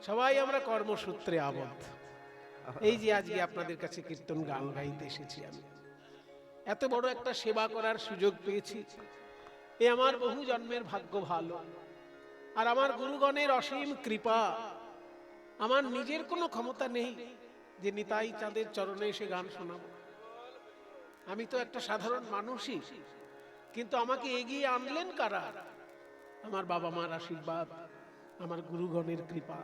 সবাই আমরা কর্মসূত্রে আবদ্ধ। এই যে আজকে আপনাদের কাছে কীর্তন গান গাইতে এসেছি, আমি এত বড় একটা সেবা করার সুযোগ পেয়েছি, এ আমার বহু জন্মের ভাগ্য ভালো। আর আমার গুরুগণের অসীম কৃপা। আমার নিজের কোনো ক্ষমতা নেই যে নিতাই চাঁদের চরণে এসে গান শোনাবো। আমি তো একটা সাধারণ মানুষই, কিন্তু আমাকে এগিয়ে আনলেন কারা? আমার বাবা মার আশীর্বাদ, আমার গুরুগণের কৃপা।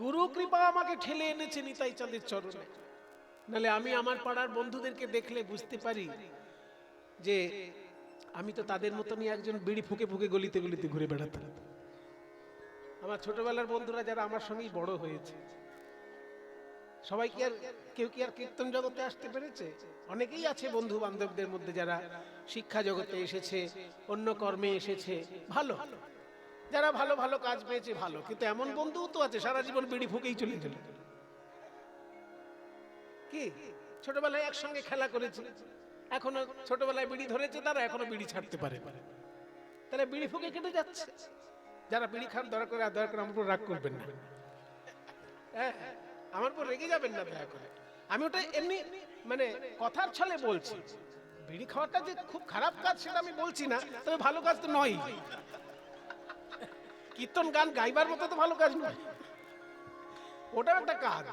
গুরু কৃপা আমাকে ঠেলে এনেছে নিতাই চাঁদের চরণে। নালে আমি আমার পাড়ার বন্ধুদেরকে দেখলে বুঝতে পারি যে আমি তো তাদের মতনই একজন বিড়ি ফুকে ফুকে গলিতে গলিতে ঘুরে বেড়াতাম। আমার ছোটবেলার বন্ধুরা যারা আমার সঙ্গেই বড় হয়েছে, সবাই কি আর কেউ কি আর কীর্তন জগতে আসতে পেরেছে? অনেকেই আছে বন্ধু বান্ধবদের মধ্যে যারা শিক্ষা জগতে এসেছে, অন্য কর্মে এসেছে, ভালো, যারা ভালো ভালো কাজ পেয়েছে ভালো। কিন্তু এমন বন্ধুও তো আছে সারা জীবন বিড়ি ফুকেই চলে গেল। কি ছোটবেলায় একসঙ্গে খেলা করেছে, এখনো ছোটবেলায় বিড়ি ধরেছে, তারা এখনো বিড়ি ছাড়তে পারে, তাহলে বিড়ি ফুকে কেটে যাচ্ছে। যারা বিড়ি খান দয়া করে আমার উপর রাগ করবেন না, হ্যাঁ আমার উপর রেগে যাবেন না দয়া করে। আমি ওটা এমনি মানে কথার ছলে বলছি। বিড়ি খাওয়াটা যে খুব খারাপ কাজ সেটা আমি বলছি না, তবে ভালো কাজ তো নয়। কীর্তন গান গাইবার মতো তো ভালো কাজ নয়, ওটাও একটা কাজ।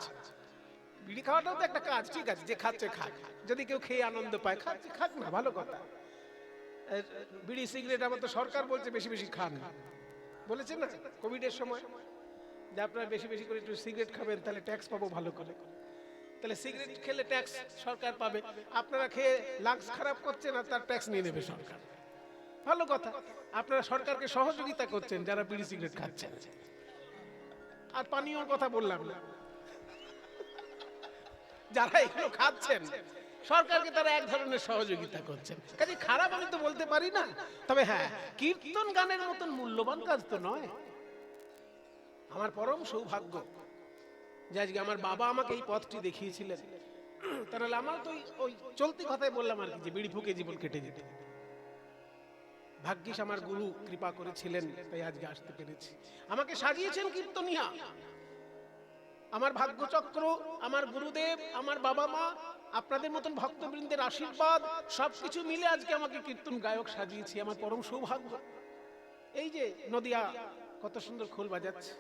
বিড়ি খাওয়াটাও তো একটা কাজ, ঠিক আছে, যে খাচ্ছে খাক, যদি কেউ খেয়ে আনন্দ পায় খাচ্ছে খাক না, ভালো কথা। বিড়ি সিগারেট আবার তো সরকার বলছে বেশি বেশি খান, বলেছে না কোভিডের সময় যে আপনারা বেশি বেশি করে একটু সিগারেট খাবেন, তাহলে ট্যাক্স পাবো ভালো করে। তাহলে সিগারেট খেলে ট্যাক্স সরকার পাবে, আপনারা খেয়ে লাংস খারাপ করছেন আর তার ট্যাক্স নিয়ে নেবে সরকার, ভালো কথা। আপনারা সরকারকে সহযোগিতা করছেন যারা বিড়ি সিগারেট খাচ্ছেন। আর পানীয়র কথা বললাম না, যারা এগুলো খাচ্ছেন সরকারকে তারা এক ধরনের সহযোগিতা করছেন, কাজে খারাপ আমি তো বলতে পারি না। তবে হ্যাঁ, কীর্তন গানের মতন মূল্যবান কাজ তো নয়। আমার পরম সৌভাগ্য যে আজকে আমার বাবা আমাকে এই পথটি দেখিয়েছিলেন, তাহলে আমার তো ওই চলতি কথাই বললাম আর কি, যে বিড়ি ফুকে জীবন কেটে যেত। ভাগ্যিস আমার গুরু কৃপা করেছিলেন, তাই আজকে আসতে পেরেছি। আমাকে সাজিয়েছেন কীর্তনিয়া, আমার ভাগ্যচক্র, আমার গুরুদেব, আমার বাবা মা, আপনাদের মতন ভক্তবৃন্দের আশীর্বাদ সবকিছু মিলে আজকে আমাকে কীর্তন গায়ক সাজিয়েছি, আমার পরম সৌভাগ্য। এই যে নদিয়া কত সুন্দর খোল বাজাচ্ছে,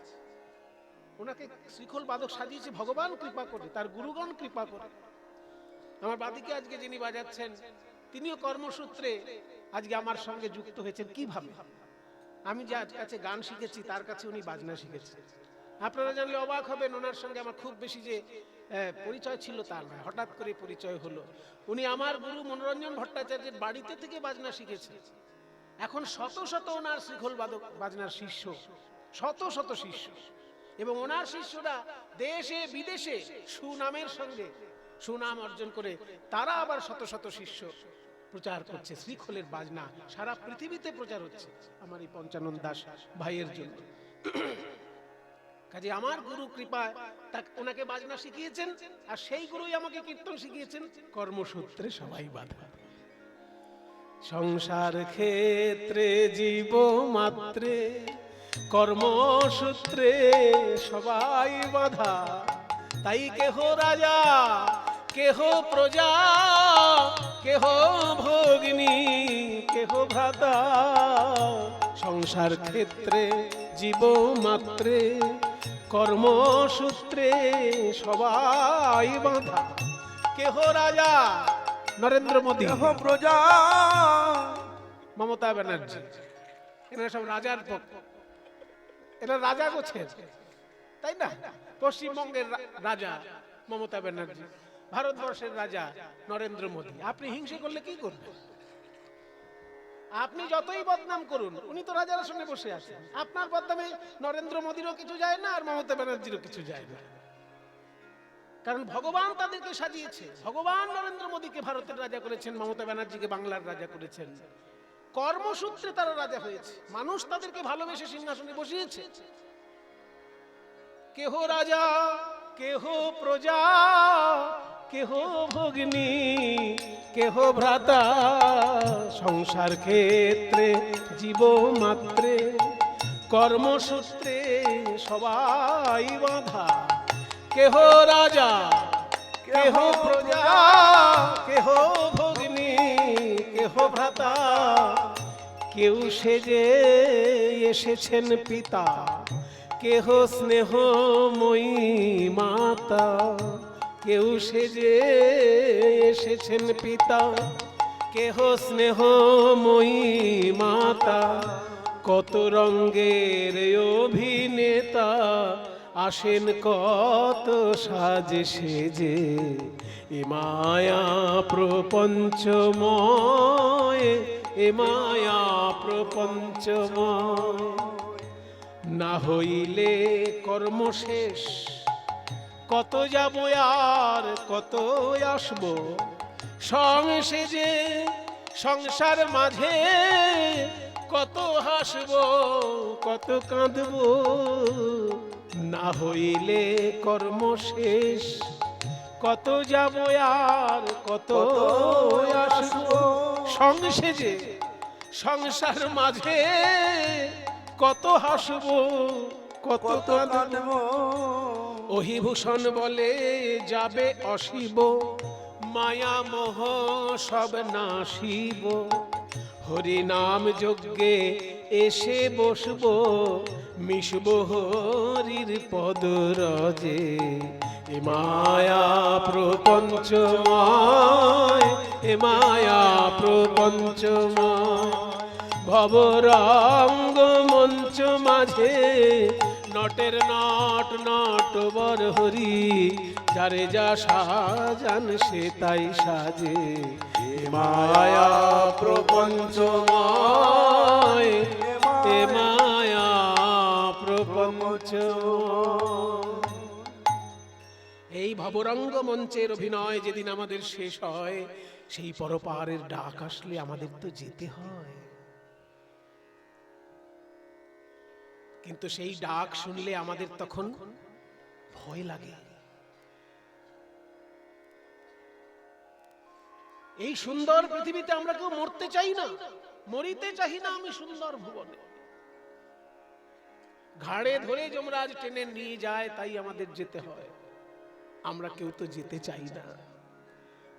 ওনাকে শ্রীখোল বাদক সাজিয়েছে ভগবান কৃপা করে, তার গুরুগণ কৃপা করে। আমার বাদিকে আজকে যিনি বাজাচ্ছেন তিনিও কর্মসূত্রে আজকে আমার সঙ্গে যুক্ত হয়েছেন। কিভাবে? আমি যার কাছে গান শিখেছি তার কাছে উনি বাজনা শিখেছেন। আপনারা জানলে অবাক হবেন, ওনার সঙ্গে আমার খুব বেশি যে পরিচয় ছিল তা নয়, হঠাৎ করে পরিচয় হলো। উনি আমার গুরু মনোরঞ্জন ভট্টাচার্যের বাড়িতে থেকে বাজনা শিখেছেন। এখন শত শত ওনার শ্রীখোল বাদক বাজনার শিষ্য, শত শত শিষ্য, এবং ওনার শিষ্যরা দেশে বিদেশে সুনামের সঙ্গে সুনাম অর্জন করে তারা আবার শত শত শিষ্য প্রচার করছে। শ্রীখোলের বাজনা সারা পৃথিবীতে প্রচার হচ্ছে আমার এই পঞ্চানন দাস ভাইয়ের জন্য। কাজে আমার গুরু কৃপায় ওনাকে বাজনা শিখিয়েছেন, আর সেই গুরুই আমাকে কীর্তন শিখিয়েছেন। কর্মসূত্রে সবাই বাধা, সংসার ক্ষেত্রে জীব মাত্রে কর্মসূত্রে সবাই বাধা। তাই কেহ রাজা, কেহ প্রজা, কেহ ভগ্নী, কেহ ভ্রাতা, সংসার ক্ষেত্রে জীব মাত্রে কর্মসূত্রে সবাই বাধা। কেহ রাজা নরেন্দ্র মোদী, কেহ প্রজা মমতা ব্যানার্জি, এনারা সব রাজার পক্ষ, এরা রাজা গোছের, তাই না? পশ্চিমবঙ্গের রাজা মমতা ব্যানার্জি, ভারতবর্ষের রাজা নরেন্দ্র মোদী। আপনি হিংসে করলে কি করবেন? আপনি যতই বদনাম করুন, উনি তো রাজার সঙ্গে বসে আছেন। আপনার বদনামে নরেন্দ্র মোদীরও কিছু যায় না, আর মমতা ব্যানার্জিরও কিছু যায় না, কারণ ভগবান তাদেরকে সাজিয়েছে। ভগবান নরেন্দ্র মোদীকে ভারতের রাজা করেছেন, মমতা ব্যানার্জিকে বাংলার রাজা করেছেন। কর্মসূত্রে তারা রাজা হয়েছে, মানুষ তাদেরকে ভালোবেসে সিংহাসনে বসিয়েছে। কেহ রাজা, কেহ প্রজা, কেহ ভগ্নী, কেহ ভ্রাতা, সংসার ক্ষেত্রে জীব মাত্রে কর্মসূত্রে সবাই বাঁধা, কেহ রাজা কেহ প্রজা, কেহ ভগ্নী কেহ ভ্রাতা, কেউ সেজে এসেছেন পিতা, কেহ স্নেহময়ী মাতা, কেউ সেজে এসেছেন পিতা, কেহ স্নেহময়ী মাতা, কত রঙ্গের অভিনেতা আসেন কত সাজে সেজে, এ মায়া প্রপঞ্চময়, এ মায়া প্রপঞ্চময়। না হইলে কর্ম শেষ, কত যাব আর কত আসব, সংসেজে সংসার মাঝে কত হাসব কত কাঁদব। না হইলে কর্ম শেষ, কত যাব আর কত আসব, সংসেজে সংসার মাঝে কত হাসব কত কাঁদব। অহিভূষণ বলে যাবে অশিব, মায়া মোহ সব নাশিব, হরি নাম যজ্ঞে এসে বসব, মিশব হরির পদরজে, এ মায়া প্রপঞ্চময়, এ মায়া প্রপঞ্চময়। ভবরঙ্গ মঞ্চ মাঝে নটের নট নটবর হরি, যারে যা সাজান সে তাই সাজে, এ মায়া প্রপঞ্চময়, এ মায়া প্রপঞ্চময়। এই ভবরঙ্গ মঞ্চের অভিনয় যেদিন আমাদের শেষ হয়, সেই পরপারের ডাক আসলে আমাদের তো যেতে হয়, কিন্তু সেই ডাক শুনলে আমাদের তখন ভয় লাগে। এই সুন্দর পৃথিবীতে আমরা কেউ মরতে চাই না, মরিতে চাই না আমি সুন্দর ভুবনে। ঘাড়ে ধরে যমরাজ টেনে নিয়ে যায়, তাই আমাদের যেতে হয়, আমরা কেউ তো যেতে চাই না।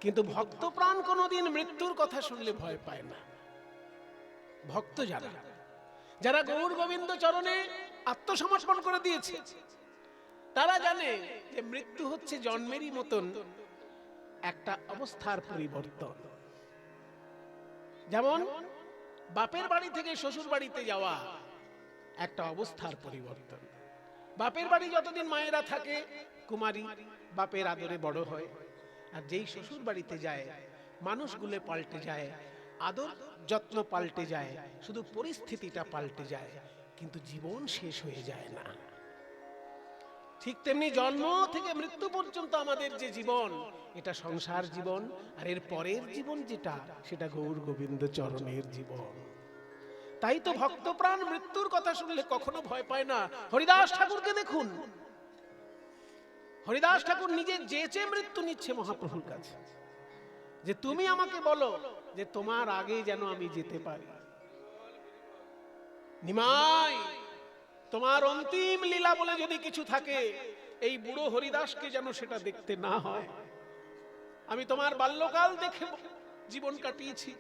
কিন্তু ভক্ত প্রাণ কোনোদিন মৃত্যুর কথা শুনলে ভয় পায় না। ভক্ত যারা যারা গৌর গোবিন্দ চরণে আত্মসমর্পণ করে দিয়েছে, তারা জানে যে মৃত্যু হচ্ছে জন্মেরই মতন একটা অবস্থার পরিবর্তন। যেমন বাপের বাড়ি থেকে শ্বশুর বাড়িতে যাওয়া একটা অবস্থার পরিবর্তন। বাপের বাড়ি যতদিন মায়েরা থাকে কুমারী, বাপের আদরে বড় হয়, আর যেই শ্বশুর বাড়িতে যায় মানুষগুলো পাল্টে যায়, আদর যত্ন পাল্টে যায়, শুধু পরিস্থিতিটা পাল্টে যায়, কিন্তু জীবন শেষ হয়ে যায় না। ঠিক তেমনি জন্ম থেকে মৃত্যু পর্যন্ত আমাদের যে জীবন, এটা সংসার জীবন, আর এর পরের জীবন যেটা, সেটা গৌর গোবিন্দ চরণের জীবন। তাই তো ভক্ত প্রাণ মৃত্যুর কথা শুনলে কখনো ভয় পায় না। হরিদাস ঠাকুরকে দেখুন, হরিদাস ঠাকুর নিজে যেচে মৃত্যু নিচ্ছে মহাপ্রভুর কাছে, যে তুমি আমাকে বলো যে তোমার আগে যেন আমি যেতে পারি। নিমাই, তোমার অন্তিম লীলা বলে যদি কিছু থাকে, এই বুড়ো হরিদাসকে যেন সেটা দেখতে না হয়। আমি তোমার বাল্যকাল দেখে জীবন কাটিয়েছি,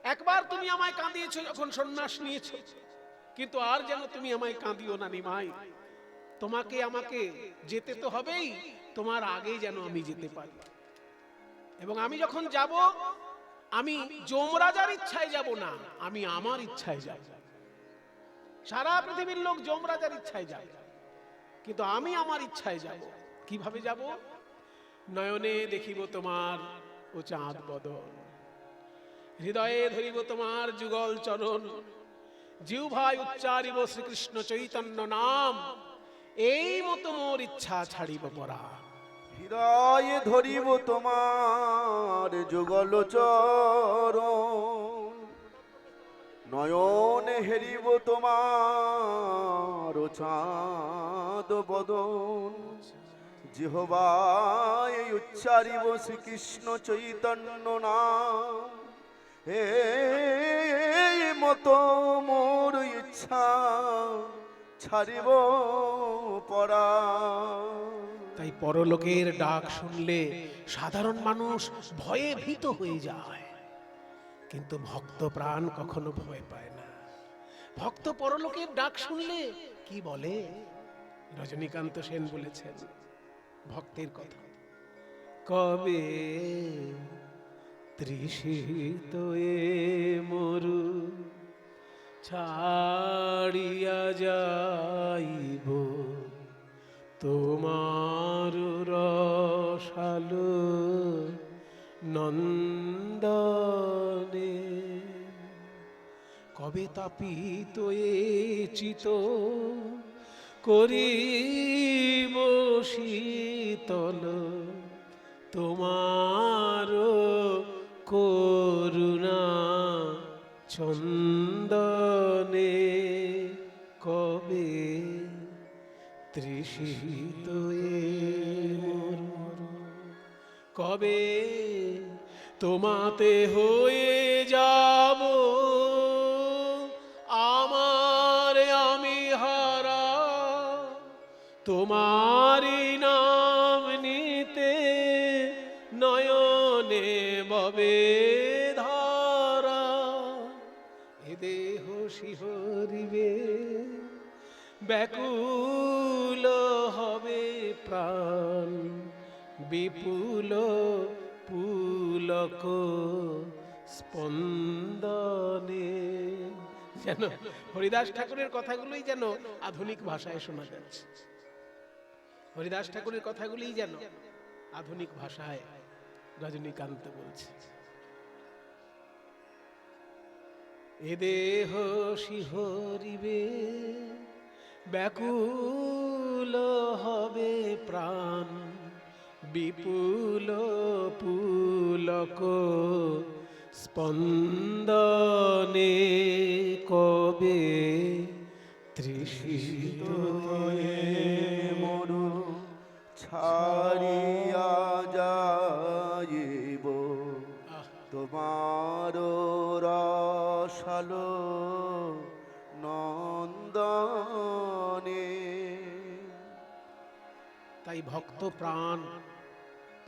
একবার তুমি আমায় কাঁদিয়েছো যখন সন্ন্যাস নিয়েছো, কিন্তু আর যেন তুমি আমায় কাঁদিও না নিমাই। তোমাকে আমাকে যেতে তো হবেই, তোমার আগে যেন আমি যেতে পারি। এবং আমি যখন যাব, আমি যমরাজার ইচ্ছায় যাব না, আমি আমার ইচ্ছায় যাব। সারা পৃথিবীর লোক যমরাজার ইচ্ছায় যাবে, কিন্তু আমি আমার ইচ্ছায় যাব। কিভাবে যাব? নয়নে দেখিব তোমার ও চাঁদ বদন, হৃদয়ে ধরিব তোমার যুগল চরণ, জিহ্বায় উচ্চারিব শ্রীকৃষ্ণ চৈতন্য নাম, এই মতো মোর ইচ্ছা ছাড়িব পরা। হৃদয়ে ধরিব তোমার যুগল চরণ, নয়নে হেরিব তোমার চাঁদ বদন, জিহ্বায় উচ্চারিব শ্রীকৃষ্ণ চৈতন্য নাম, এই মতো মোর ইচ্ছা ছাড়িব পরা। তাই পরলোকের ডাক শুনলে সাধারণ মানুষ ভয়ে ভীত হয়ে যায়, কিন্তু ভক্ত প্রাণ কখনো ভয় পায় না। ভক্ত পরলোকের ডাক শুনলে কি বলে? রজনীকান্ত সেন বলেছেন ভক্তের কথা, কবে তৃষিত এ মরু ছাড়িয়া যাইব তোমার রসালো নন্দনে। কবে তাপিত এ চিত করিব শীতল তোমার করুণা চন্দনে। কবে তৃষিত এ মরু, কবে তোমাতে হয়ে যাব আমার আমি হারা, তোমারি নাম নিতে নয়নে ববে ধারা। এ দেহ শিহরিবে ব্যাকুল হবে প্রাণ, বিপুল পুলক স্পন্দনে। যেন হরিদাস ঠাকুরের কথাগুলোই যেন আধুনিক ভাষায় শোনা যাচ্ছে। হরিদাস ঠাকুরের কথাগুলোই যেন আধুনিক ভাষায় রজনীকান্ত বলছে। এ দেহ শিহরিবে ব্যাকুল হবে প্রাণ, বিপুল পুলক স্পন্দনে। কবে তৃষিত এ মরু ছাড়িয়া যাইব তোমার রসালো নন্দনে। তাই ভক্ত প্রাণ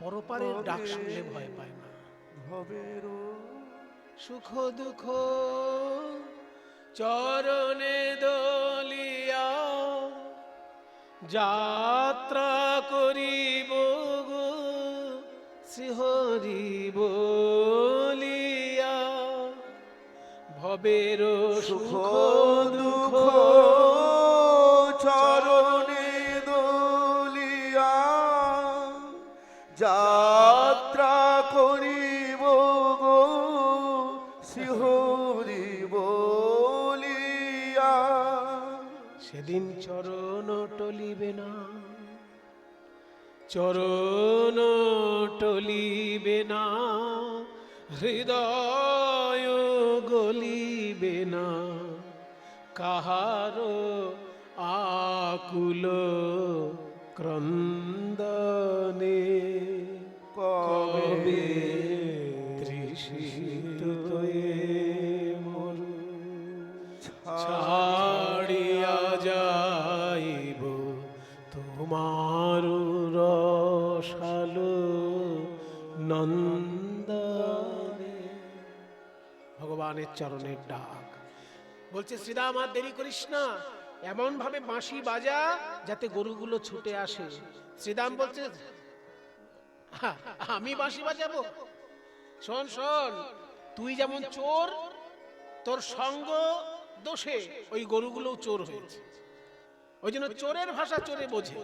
পরপারের ডাক শুনলে ভয় পায় না। ভবের সুখ দুঃখ চরণে দলিয়া যাত্রা করিব গো শ্রীহরি বলিয়া। ভবের সুখ সুখ দুঃখ দুঃখ চরণে দলিয়া যাত্রা করিব গো শিহরি বলিয়া। সেদিন চরণ টলিবে না, চরণ টলিবে না, হৃদয় গলিবে না, কাহারো আকুল ক্রন্দনে। কবে তৃষিত এ মরু ছাড়িয়া যাইব তোমার রসালো নন্দনে। ভগবানের চরণের ডাক বলছে, শ্রীরাম আর দেরি করিস না, এমন ভাবে বাঁশি বাজা যাতে গরুগুলো ছুটে আসে। শ্রীরাম বলছে, আমি বাঁশি বাজাবো? শোন শোন, তুই যেমন চোর, তোর সঙ্গ দোষে ওই গরুগুলো চোর হয়েছে। ওই জন্য চোরের ভাষা চোরে বোঝে।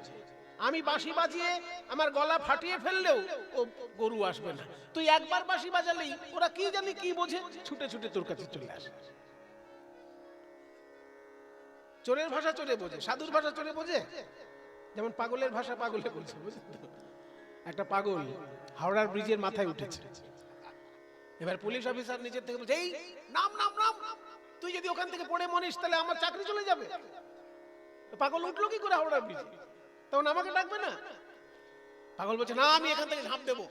আমি বাঁশি বাজিয়ে আমার গলা ফাটিয়ে ফেললেও ও গরু আসবে না। তুই একবার বাঁশি বাজালেই ওরা কি জানি কি বোঝে, ছুটে ছুটে তোর কাছে চলে আসে। চোরের ভাষা চোরে বোঝে, সাধুর ভাষা চোরে বোঝে। যেমন পাগলের ভাষা পাগলে বোঝে, বুঝলেন তো? একটা পাগল হাওড়ার ব্রিজের মাথায় উঠেছে। এবার পুলিশ অফিসার নিচের থেকে বলছে, এই নাম নাম নাম, তুই যদি ওখান থেকে পড়ে মরিস তাহলে আমার চাকরি চলে যাবে। পাগল উঠলো কি করে হাওড়ার ব্রিজে? তখন আমাকে ডাকবে না? পাগল বলছে, না আমি এখান থেকে ঝাঁপ দেবো।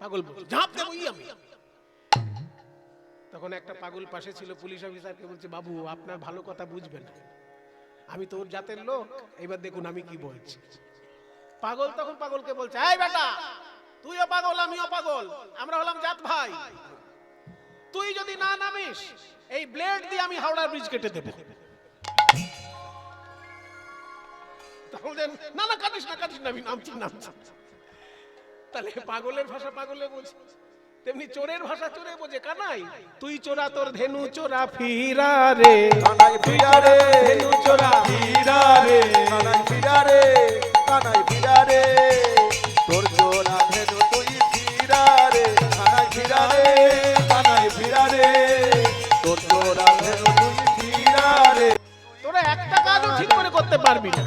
পাগল বলছে, ঝাঁপ দেবো আমি। তখন একটা পাগল পাশে ছিল, পুলিশ অফিসারকে বলছে, বাবু আপনার ভালো কথা বুঝবে না, আমি তোর জাতের লোক, এবার দেখুন আমি কি বলছি। পাগল তখন পাগলকে বলছে, এই বেটা, তুইও পাগল আমিও পাগল, আমরা হলাম জাত ভাই। তুই যদি না নামিস, এই ব্লেড দিয়ে আমি হাওড়ার ব্রিজ কেটে দেব। না না, কাটিস না, কাটিস না, আমি নামছি নামছি। তাহলে পাগলের ভাষা পাগলে বলছে, তেমনি চোরের ভাষা চোরে বোঝে। কানাই তুই চোরা তোর ধেনু চোরা ফিরা রে, কানাই ফিরা রে, ধেনু চোরা ফিরা রে, কানাই ফিরা রে, কানাই ফিরা রে, তোর জোড়া ধেনু তুই ফিরা রে, কানাই ফিরা রে, কানাই ফিরা রে, তোর জোড়া ধেনু তুই ফিরা রে। তোরা একটা কাজও ঠিক করে করতে পারবি না,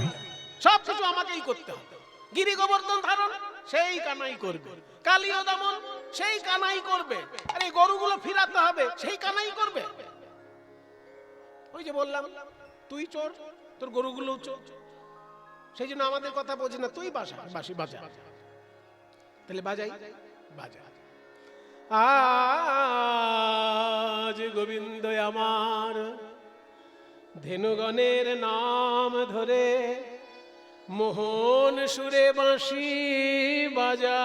সব কিছু আমাকেই করতে হবে। গিরি গোবর্ধন ধারণ সেই কানাই করবে, কালীয় দমন সেই কানাই করবে, আর এই গরুগুলো ফিরাতে হবে সেই কানাই করবে। ওই যে বললাম তুই চোর, তোর গরুগুলো চোর, সেই জন্য আমাদের কথা বোঝে না। তুই বাঁশি বাজা, তাহলে বাজাই বাজা। আজ গোবিন্দ আমার ধেনুগণের নাম ধরে মোহন সুরে বাঁশি বাজাইছে।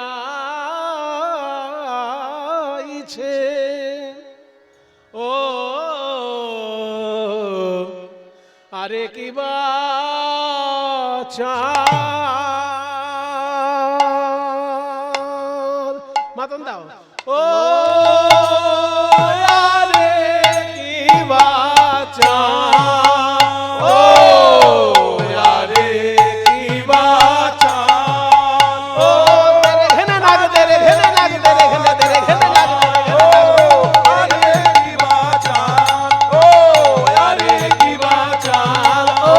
ও আরে কি বাচাল মাতন দাও। ও আরে কি বাচাল, ও আরে কি বাচাল, ও তেরে ঘেনে নাগ, তেরে ঘেনে নাগ, তেরে ঘেনে, তেরে ঘেনে নাগ, আরে কি বাচাল, ও আরে কি বাচাল, ও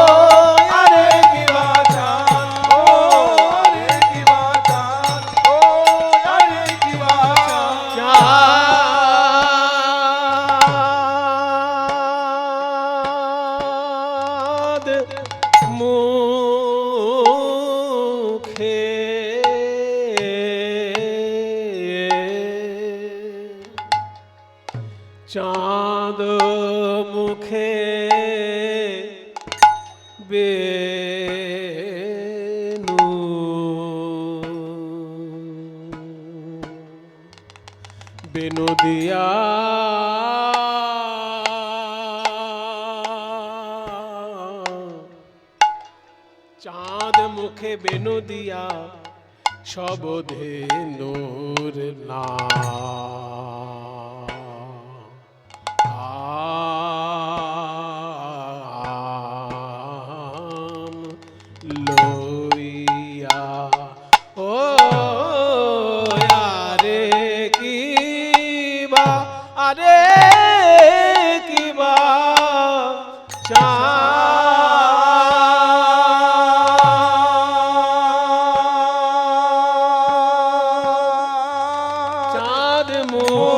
আরে কি বাচাল, ও আরে কি বাচাল, ও আরে কি বাচাল। চাঁদ মুখে চাঁদ মুখে বেনু বেনু দিয়া চাঁদ মুখে বেনু দিয়া সব ধেনুর নাম লইয়া। ও আরে কি বা, আরে কি বা চাঁদ মুখে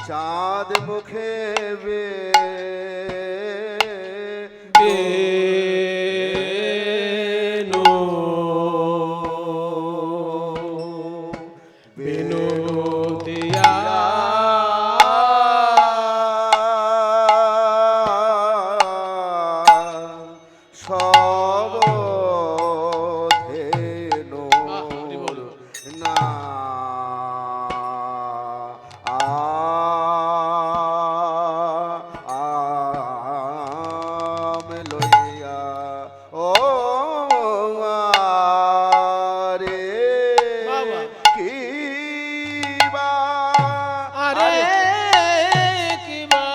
চাঁদ মুখে বেনু বেনু দিয়া সব ধেনু হরি বল। না আম লইয়া। ও আরে বাবা। কি বা আরে কি বা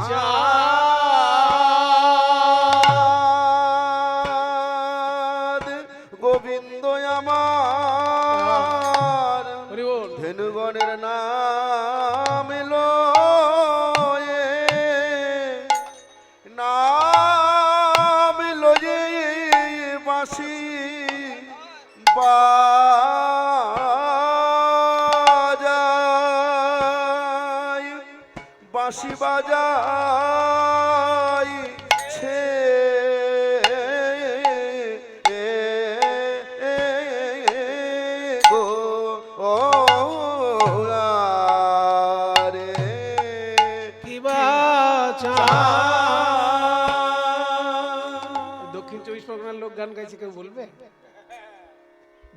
চাঁদ গোবিন্দ আমার হরি বল। ধেনুগণের নাম লয়ে নাম লয়ে বাঁশি বাজাই বাঁশি বাজাই ছে গো ও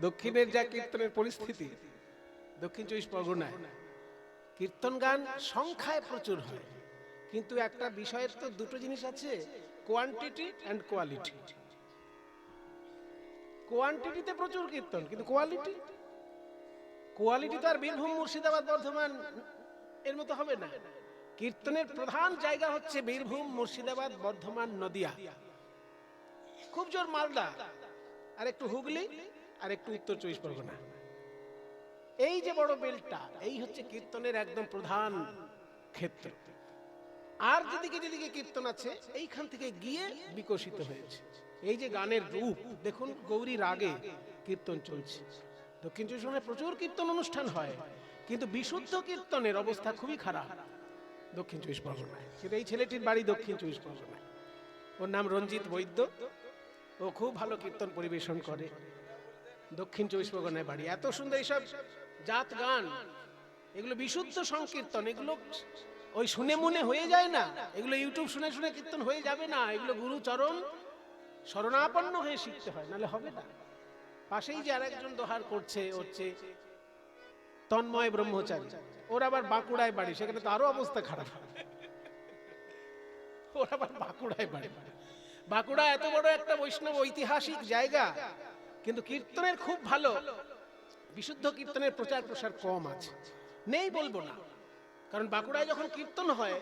দক্ষিণের যা কীর্তনের পরিস্থিতি, দক্ষিণ 24 পরগনায় কীর্তন গান সংখ্যায় প্রচুর হয়, কিন্তু একটা বিষয়ের তো দুটো জিনিস আছে, কোয়ান্টিটি অ্যান্ড কোয়ালিটি। কোয়ান্টিটিতে প্রচুর কীর্তন, কিন্তু কোয়ালিটি তো আর বীরভূম, মুর্শিদাবাদ, বর্ধমান এর মতো হবে না। কীর্তনের প্রধান জায়গা হচ্ছে বীরভূম, মুর্শিদাবাদ, বর্ধমান, নদিয়া, খুব জোর মালদা, আর একটু হুগলি, আর একটু উত্তর 24 পরগনা। এই যে বড় বেলটা, এই হচ্ছে কীর্তনের একদম প্রধান ক্ষেত্র। আর যেদিকে যেদিকে কীর্তন আছে, এইখান থেকে গিয়ে বিকশিত হয়েছে। এই যে গানের রূপ দেখুন, গৌরী রাগে কীর্তন চলছে। দক্ষিণ 24 পরগনায় প্রচুর কীর্তন অনুষ্ঠান হয়, কিন্তু বিশুদ্ধ কীর্তনের অবস্থা খুবই খারাপ দক্ষিণ 24 পরগনায়। কিন্তু এই ছেলেটির বাড়ি দক্ষিণ 24 পরগনায়, ওর নাম রঞ্জিত বৈদ্য, ও খুব ভালো কীর্তন পরিবেশন করে। দক্ষিণ 24 পরগনায় বাড়ি। এত সুন্দর এইসব জাত গান, এগুলো বিশুদ্ধ সংকীর্তন, এগুলো ওই শুনে মনে হয়ে যায় না, এগুলো ইউটিউব শুনে শুনে কীর্তন হয়ে যাবে না, এগুলো গুরুচরণ শরণাপন্ন হয়ে শিখতে হয়, নাহলে হবে না। পাশেই যে আরেকজন দোহার করছে হচ্ছে তন্ময় ব্রহ্মচারী, ওর আবার বাঁকুড়ায় বাড়ি, সেখানে তো আরো অবস্থা খারাপ। ওর আবার বাঁকুড়ায় বাড়ি। বাঁকুড়া এত বড় একটা বৈষ্ণব ঐতিহাসিক জায়গা, কিন্তু কীর্তনের খুব ভালো, বিশুদ্ধ কীর্তনের প্রচার প্রসার কম আছে, নেই বলবো না। কারণ বাঁকুড়ায় যখন কীর্তন হয়,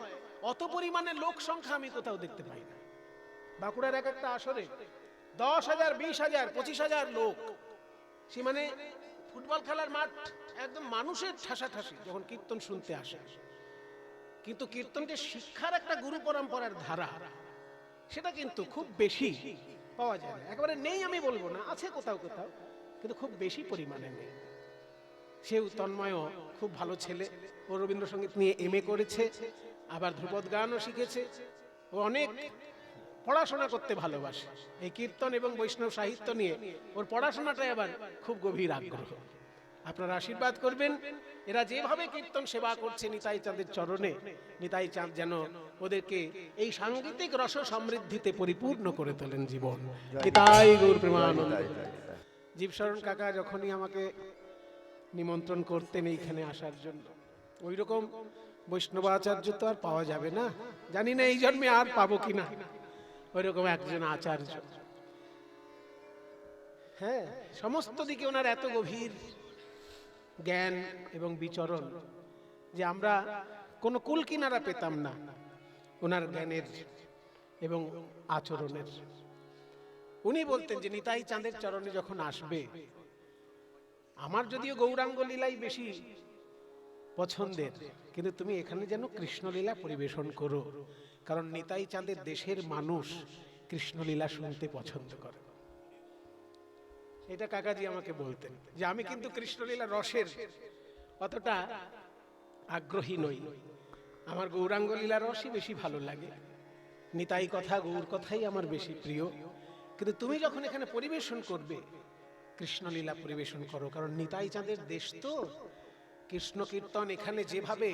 অত পরিমাণে লোক সংখ্যা আমি কোথাও দেখতে পাই না। বাঁকুড়ার এক একটা আসরে 10,000, 20,000, 25,000 লোক, সে মানে ফুটবল খেলার মাঠ একদম মানুষের ঠাসাঠাসি যখন কীর্তন শুনতে আসে। কিন্তু কীর্তনটি শিক্ষার একটা গুরু পরম্পরার ধারা, সেটা কিন্তু খুব বেশি পাওয়া যায় না। একেবারে নেই আমি বলবো না, আছে কোথাও কোথাও, কিন্তু খুব বেশি পরিমাণে নেই। সেও তন্ময়ও খুব ভালো ছেলে, ও রবীন্দ্রসঙ্গীত নিয়ে MA করেছে, আবার ধ্রুপদ গানও শিখেছে। ও অনেক পড়াশোনা করতে ভালোবাসে, এই কীর্তন এবং বৈষ্ণব সাহিত্য নিয়ে ওর পড়াশোনাটাই আবার খুব গভীর আগ্রহ। আপনারা আশীর্বাদ করবেন, এরা যেভাবে কীর্তন সেবা করছে নিতাই চাঁদের চরণে, নিতাই চাঁদ যেন ওদেরকে এই সাংগীতিক রস সমৃদ্ধিতে পরিপূর্ণ করে তোলেন জীবন। নিতাই গৌর প্রেমানন্দ। জীবশরণ কাকা যখনই আমাকে নিমন্ত্রণ করতেন এইখানে আসার জন্য, ওই রকম বৈষ্ণব আচার্য তো আর পাওয়া যাবে না, জানি না এই জন্মে আর পাবো কিনা ওই রকম একজন আচার্য। হ্যাঁ, সমস্ত দিকে ওনার এত গভীর জ্ঞান এবং বিচরণ যে আমরা কোনো কুল কিনারা পেতাম না ওনার জ্ঞানের এবং আচরণের। উনি বলতেন যে নিতাই চাঁদের চরণে যখন আসবে, আমার যদিও গৌরাঙ্গ লীলাই বেশি পছন্দের, কিন্তু তুমি এখানে যেন কৃষ্ণলীলা পরিবেশন করো, কারণ নিতাই চাঁদের দেশের মানুষ কৃষ্ণলীলা শুনতে পছন্দ করে। এটা কাকাজি আমাকে বলতেন যে আমি কিন্তু কৃষ্ণলীলা রসের অতটা আগ্রহী নই, আমার গৌরাঙ্গ লীলা রসই বেশি ভালো লাগে, নিতাই কথা গৌর কথাই আমার বেশি প্রিয়, কিন্তু তুমি যখন এখানে পরিবেশন করবে কৃষ্ণলীলা পরিবেশন করো, কারণ নিতাই চাঁদের দেশ তো। কৃষ্ণ কীর্তন এখানে যেভাবে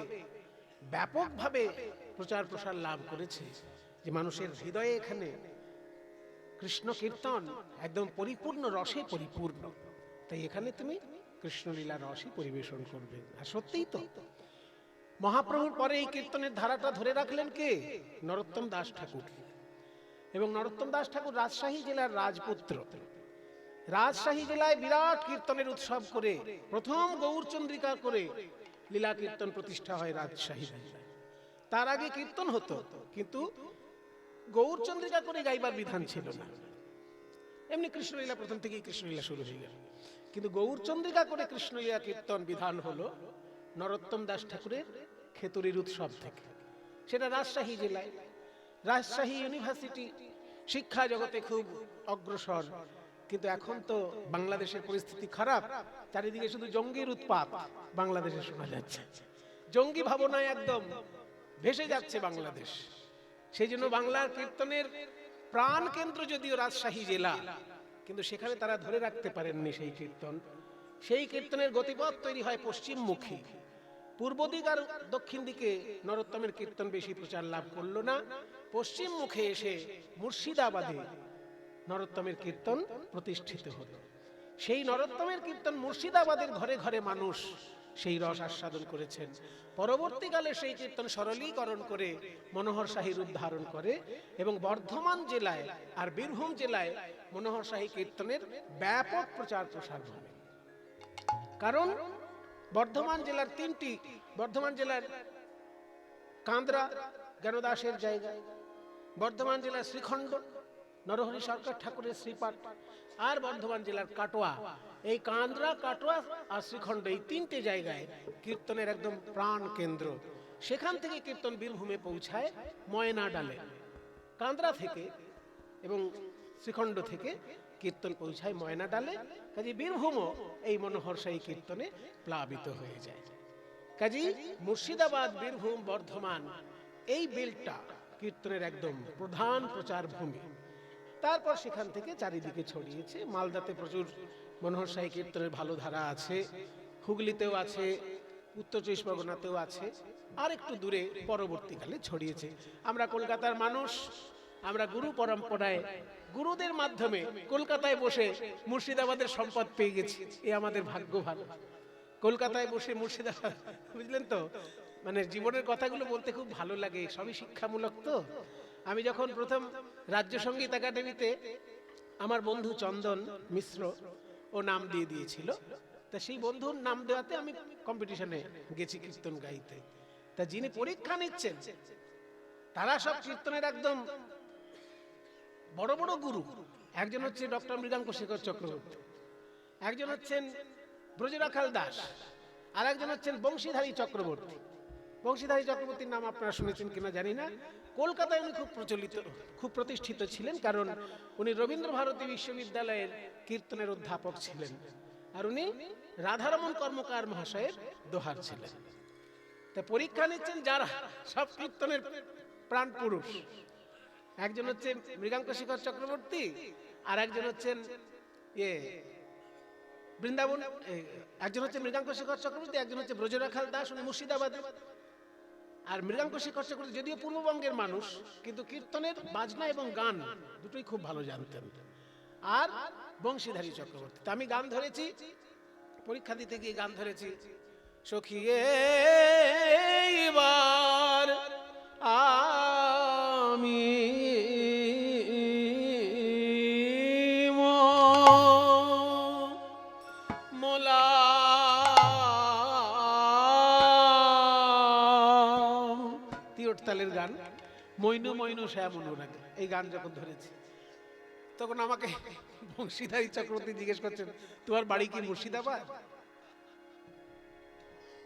ব্যাপকভাবে প্রচার প্রসার লাভ করেছে, যে মানুষের হৃদয়ে এখানে কৃষ্ণ কীর্তন একদম পরিপূর্ণ রসে পরিপূর্ণ, তাই এখানে তুমি কৃষ্ণলীলা রসই পরিবেশন করবে। আর সত্যিই তো মহাপ্রভুর পরে এই কীর্তনের ধারাটা ধরে রাখলেন কে? নরোত্তম দাস ঠাকুর। এবং নরোত্তম দাস ঠাকুর রাজশাহী জেলার রাজপুত্র। রাজশাহী জেলায় বিরাট কীর্তনের উৎসব করে প্রথম গৌরচন্দ্রিকা করে লীলা কীর্তন প্রতিষ্ঠা হয় রাজশাহী জেলায়। তার আগে কীর্তন হতো, কিন্তু গৌরচন্দ্রিকা করে গাইবার বিধান ছিল না। এমনি কৃষ্ণলীলা প্রথম থেকেই কৃষ্ণলীলা শুরু হয়ে গেল, কিন্তু গৌরচন্দ্রিকা করে কৃষ্ণলীলা কীর্তন বিধান হলো নরোত্তম দাস ঠাকুরের খেতুরির উৎসব থেকে। সেটা রাজশাহী জেলায়। রাজশাহী ইউনিভার্সিটি শিক্ষা জগতে খুব অগ্রসর, কিন্তু এখন তো বাংলাদেশের পরিস্থিতি খারাপ, চারিদিকে শুধু জঙ্গির উৎপাত বাংলাদেশে শোনা যাচ্ছে, জঙ্গি ভাবনায় একদম ভেসে যাচ্ছে বাংলাদেশ। সেই জন্য বাংলার কীর্তনের প্রাণ কেন্দ্র যদিও রাজশাহী জেলা, কিন্তু সেখানে তারা ধরে রাখতে পারেননি সেই কীর্তন। সেই কীর্তনের গতিপথ তৈরি হয় পশ্চিমমুখী। পূর্ব দিক আর দক্ষিণ দিকে নরোত্তমের কীর্তন বেশি প্রচার লাভ করলো না, পশ্চিম মুখে এসে মুর্শিদাবাদে নরোত্তমের কীর্তন প্রতিষ্ঠিত হলো। সেই নরোত্তমের কীর্তন মুর্শিদাবাদের ঘরে ঘরে মানুষ সেই রস আস্বাদন করেছেন। পরবর্তীকালে সেই কীর্তন সরলীকরণ করে মনোহর শাহী রূপ ধারণ করে এবং বর্ধমান জেলায় আর বীরভূম জেলায় মনোহর শাহী কীর্তনের ব্যাপক প্রচার প্রসার হয়। কারণ বর্ধমান জেলার কান্দ্রা জ্ঞানদাসের জায়গা, বর্ধমান জেলার শ্রীখণ্ড নরহরি সরকার ঠাকুরের শ্রীপাঠ, আর বর্ধমান জেলার কাটোয়া, এই কান্দ্রা, কাটোয়া আর শ্রীখণ্ড, এই তিনটে জায়গায় কীর্তনের একদম প্রাণ কেন্দ্র। সেখান থেকে কীর্তন বীরভূমে পৌঁছায় ময়নাডালে। কান্দ্রা থেকে এবং শ্রীখণ্ড থেকে কীর্তন পৌঁছায় ময়নাডালে। কাজে বীরভূমও এই মনোহর শাহী কীর্তনে প্লাবিত হয়ে যায়। কাজী মুর্শিদাবাদ, বীরভূম, বর্ধমান এই বেলটা কীর্তনের একদম প্রধান প্রচার ভূমি। তারপর সেখান থেকে চারিদিকে ছড়িয়েছে। মালদাতে প্রচুর মনোহর শাহী কীর্তনের ভালো ধারা আছে, হুগলিতেও আছে, উত্তর চব্বিশ পরগনাতেও আছে, আর একটু দূরে পরবর্তীকালে ছড়িয়েছে। আমরা কলকাতার মানুষ, আমরা গুরু পরম্পরায় গুরুদের মাধ্যমে কলকাতায় বসে মুর্শিদাবাদের সম্পদ পেয়ে গেছি। এ আমাদের ভাগ্য ভালো। কলকাতায় বসে মুর্শিদাবাদ, বুঝলেন তো, মানে জীবনের কথাগুলো বলতে খুব ভালো লাগে, সবই শিক্ষামূলক। তো আমি যখন প্রথম রাজ্য সঙ্গীত একাডেমিতে, আমার বন্ধু চন্দন মিশ্র ও নাম দিয়ে দিয়েছিল, তা সেই বন্ধুর নাম দেওয়াতে আমি কম্পিটিশনে গেছি কীর্তন গাইতে। তা যিনি পরীক্ষা নিচ্ছেন তারা সব কীর্তনের একদম বড় বড় গুরু। একজন হচ্ছে ডক্টর মৃগাঙ্কশেখর চক্রবর্তী, একজন হচ্ছেন ব্রজরাখাল দাস, আর একজন হচ্ছেন বংশীধারী চক্রবর্তী। বংশীধারী চক্রবর্তীর নাম আপনারা শুনেছেন কিনা জানি না। কলকাতায় উনি খুব প্রতিষ্ঠিত ছিলেন, কারণ উনি রবীন্দ্র ভারতী বিশ্ববিদ্যালয়ের কীর্তনের অধ্যাপক ছিলেন, আর উনি রাধারমণ কর্মকার মহাশয়ের দোহার ছিলেন। তা পরীক্ষা নিচ্ছেন যারা সব কীর্তনের প্রাণ পুরুষ, একজন হচ্ছে মৃগাঙ্কশেখর চক্রবর্তী, আর একজন হচ্ছেন বৃন্দাবন, একজন হচ্ছে মৃগাঙ্কশেখর চক্রবর্তী, একজন হচ্ছে ব্রজরাখাল দাস, উনি মুর্শিদাবাদে। আর মৃগাঙ্কশেখর চক্রবর্তী যদিও পূর্ববঙ্গের মানুষ, কিন্তু কীর্তনের বাজনা এবং গান দুটোই খুব ভালো জানতেন। আর বংশীধারী চক্রবর্তী। তা আমি গান ধরেছি, পরীক্ষা দিতে গিয়ে গান ধরেছি, সখী এইবার আমি মোলা তিরোটতালের গান, মইনু মইনু শ্যাম অনুরাগ, এই গান যখন ধরেছি তখন আমাকে বংশীধারী চক্রবর্তী জিজ্ঞেস করছেন, তোমার বাড়ি কি মুর্শিদাবাদ?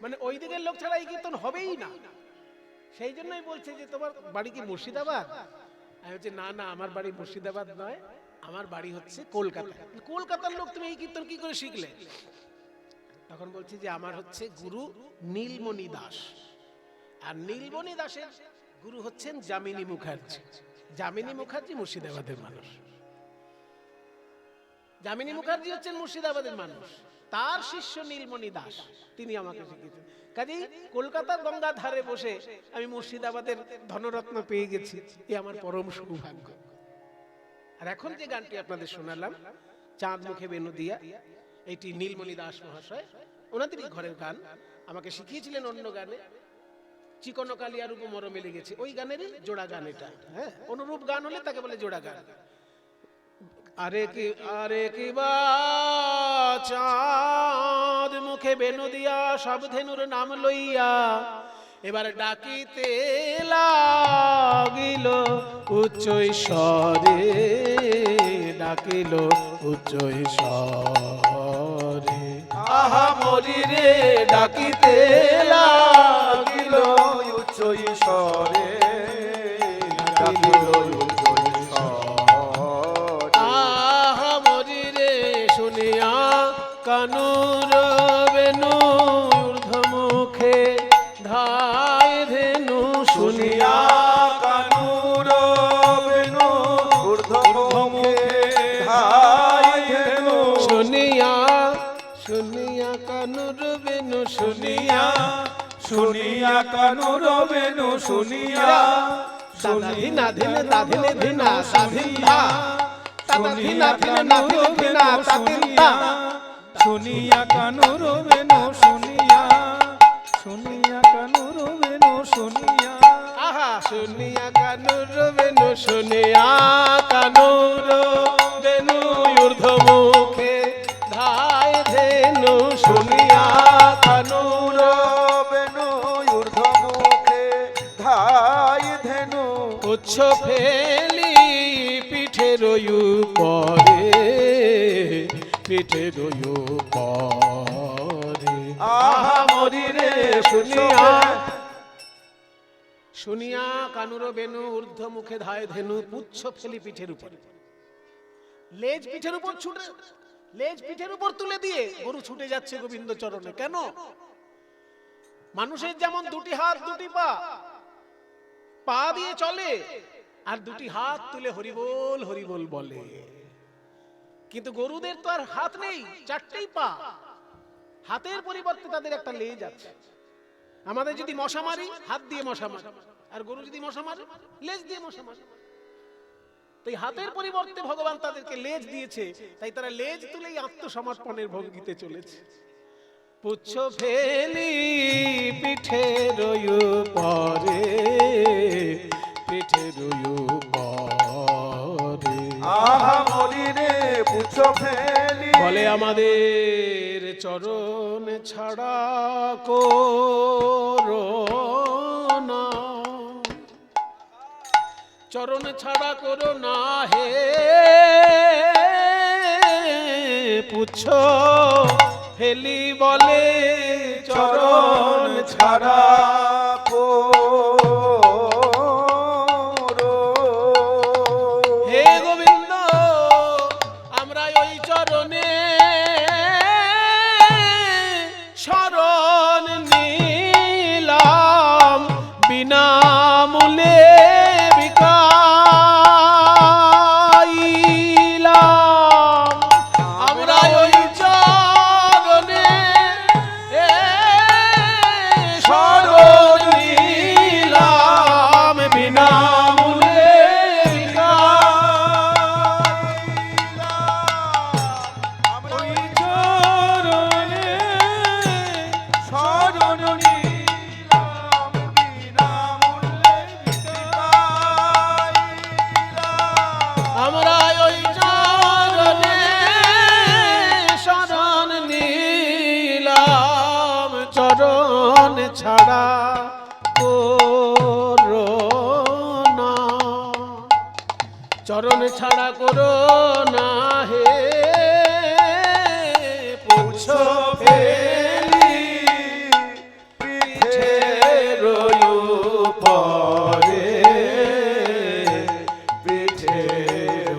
মানে ওই দিকের লোক ছাড়া এই কীর্তন হবেই না। সেই জন্যই বলছে যে তোমার বাড়ি কি মুর্শিদাবাদ? আমি বলছি না না, আমার বাড়ি মুর্শিদাবাদ নয়, আমার বাড়ি হচ্ছে কলকাতা। কলকাতার লোক তুমি এই কীর্তন কি করে শিখলে? তখন বলছি যে আমার হচ্ছে গুরু নীলমণি দাস, আর নীলমণি দাসের গুরু হচ্ছেন যামিনী মুখার্জি। যামিনী মুখার্জি মুর্শিদাবাদের মানুষ, যামিনী মুখার্জি হচ্ছেন মুর্শিদাবাদের মানুষ, তার শিষ্য নীলমণি দাস, তিনি আমাকে শিখিয়েছেন। কাজেই কলকাতার গঙ্গা ধারে বসে আমি মুর্শিদাবাদের ধনরত্ন পেয়ে গেছি, এ আমার পরম সৌভাগ্য। আর এখন যে গানটি আপনাদের শোনালাম, চাঁদ মুখে বেনু দিয়া, এটি নীলমণি দাস মহাশয়, ওনাদেরই ঘরের গান, আমাকে শিখিয়েছিলেন অন্য গানে। চিকন কালিয়া রূপ মরমে লেগেছে, ওই গানেরই জোড়া গান এটা। হ্যাঁ, অনুরূপ গান হলে তাকে বলে জোড়া গান। আরে কি বা চাঁদ মুখে বেনু দিয়া, সব ধেনুর নাম লইয়া এবার ডাকিতে লাগিল উচ্চ স্বরে, ডাকিল উচ্চ স্বরে, আহা মরি রে ডাকিতে লাগিল উচ্চ স্বরে, ডাকিল উচ্চ স্বরে, আহা মরি রে শুনিয়া কানুর বেনু ঊর্ধ্বমুখে ধায় ধেনু, শুনিয়া কানুর বেনু ঊর্ধ্বমুখে ধায় ধেনু, শুনিয়া কানুর বেনু, শুনিয়া কানুর বেনু, শুনিয়া ধিনা ধিনে দাধিনে ধিনা সাধিন ধা, তাতা ধিনা ধিনে না ধিনে ধিনা তাতিন ধা, শুনিয়া কানুর বেনু শুনিয়া, শুনিয়া কানুর বেনু শুনিয়া, আহা শুনিয়া কানুর বেনু শুনিয়া কানুর বেনু ঊর্ধ্বমুখে ধায় ধেনু শুনিয়া কানুর বেনু ঊর্ধ্বমুখে ধায় ধেনু উচ্ছ ফেলি পিঠের উপরে, পিঠের উপরে আহা মরি রে শুনিয়া, শুনিয়া কানুর বেনু ঊর্ধ্বমুখে ধায় ধেনু পুচ্ছ ফেলি পিঠের উপরে। লেজ পিঠের উপর ছুটে, লেজ পিঠের উপর তুলে দিয়ে গরু ছুটে যাচ্ছে গোবিন্দ চরণে। কেন? মানুষের যেমন দুটি হাত দুটি পা, পা দিয়ে চলে আর দুটি হাত তুলে হরিবোল হরিবোল বলে, কিন্তু গরুদের তো আর হাত নেই, চারটেই পা, হাতের পরিবর্তে তাদের একটা লেজ আছে। আমাদের যদি মশা মারি হাত দিয়ে মশা মারি, আর গরু যদি মশা মারে লেজ দিয়ে মশা মারে। তাই হাতের পরিবর্তে ভগবান তাদেরকে লেজ দিয়েছে, তাই তারা লেজ তুলেই আত্মসমর্পণের ভঙ্গিতে চলেছে। পুচ্ছ ফেলি পিঠের উপরে, পিঠের উপরে আহা মরি রে পুচ্ছ ফেলি বলে আমাদের চরণ ছাড়া করো না, চরণ ছাড়া করো না হে পুচ্ছ ফেলি বলে চরণ ছাড়া করো। হে গোবিন্দ আমরা ওই চরণে শরণ নিলাম, বিনামূল্যে বিকাইলাম। আমরা ওই চরণে শরণ নিলাম, বিনামূল্যে আমরা ওই চরণে শরণ নিলাম, বিনামূল্যে বিকাইলাম। আমরা ওই চরণে শরণ নিলাম, চরণ ছাড়া করো না, চরণ ছাড়া করো না হে পুচ্ছ ফেলি পিঠের উপরে, পিঠের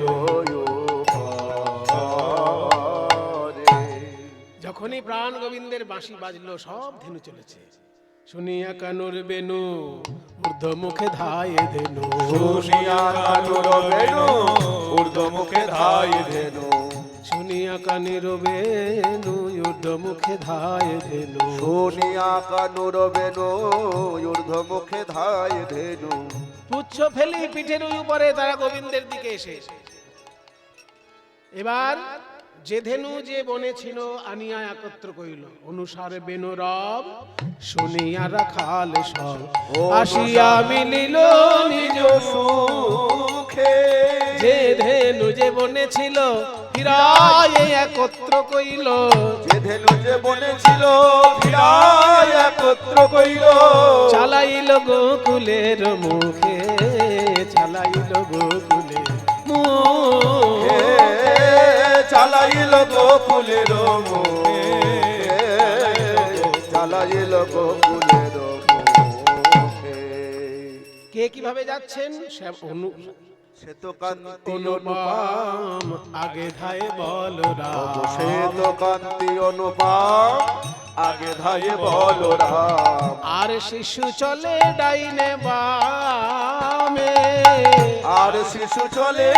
যখনই প্রাণ গোবিন্দের বাঁশি বাজলো সব ধেনু চলেছে। শুনিয়া কানুর বেনু ঊর্ধ্বমুখে ধায় ধেনু, শুনিয়া কানুর বেনু ঊর্ধ্বমুখে ধায় ধেনু, শুনিয়া কানুর বেনু ঊর্ধ্বমুখে ধায় ধেনু, শুনিয়া কানুর বেনু ঊর্ধ্বমুখে ধায় ধেনু। পুচ্ছ ফেলি পিঠের উপরে তারা গোবিন্দের দিকে এসে, এবার যে ধেনু যে বনে ছিল আনিয়া একত্র কইল, অনুসারে বেনু রব শুনিয়া রাখাল সব, আসিয়া মিলিল নিজ সুখে যে ধেনু যে বনে ছিল ফিরায় একত্র কইল, যে ধেনু যে বনে ছিল ফিরায় একত্র কইল, চালাইল গোকুলের মুখে, চালাইল গোকুলের মুখে, চালাইল গোকুলের মুখে, চালাইল গোকুলের মুখে। কে কিভাবে যাচ্ছেন সে তো কান্তি অনুপম আগে ধায় বলরাম, সে তো কান্তি অনুপম আগে ধায়ে বলরাম, আর শিশু চলে ডাইনে বামে, আর শিশু চলে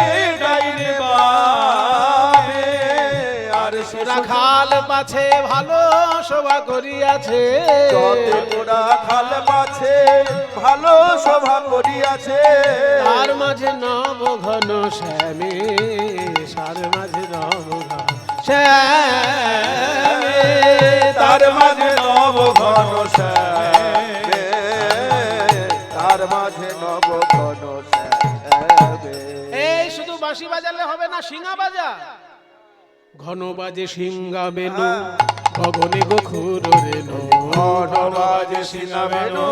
ডাইনে বামে, আর শিশু রাখাল পাছে ভালো শোভা করিয়াছে, যতে গোড়া খাল পাছে ভালো শোভা করিয়াছে, আর মাঝে নব ঘন শ্যামে, সার মাঝে নব ঘন শ্যাম ঘন শ্যামে, তার মাঝে নব ঘন শ্যামে। এই শুধু বাঁশি বাজালে হবে না, সিঙ্গা বাজা। ঘন বাজে সিঙ্গা বেনু, গগনে গখুর রেণু। ঘন বাজে সিঙ্গা বেনু,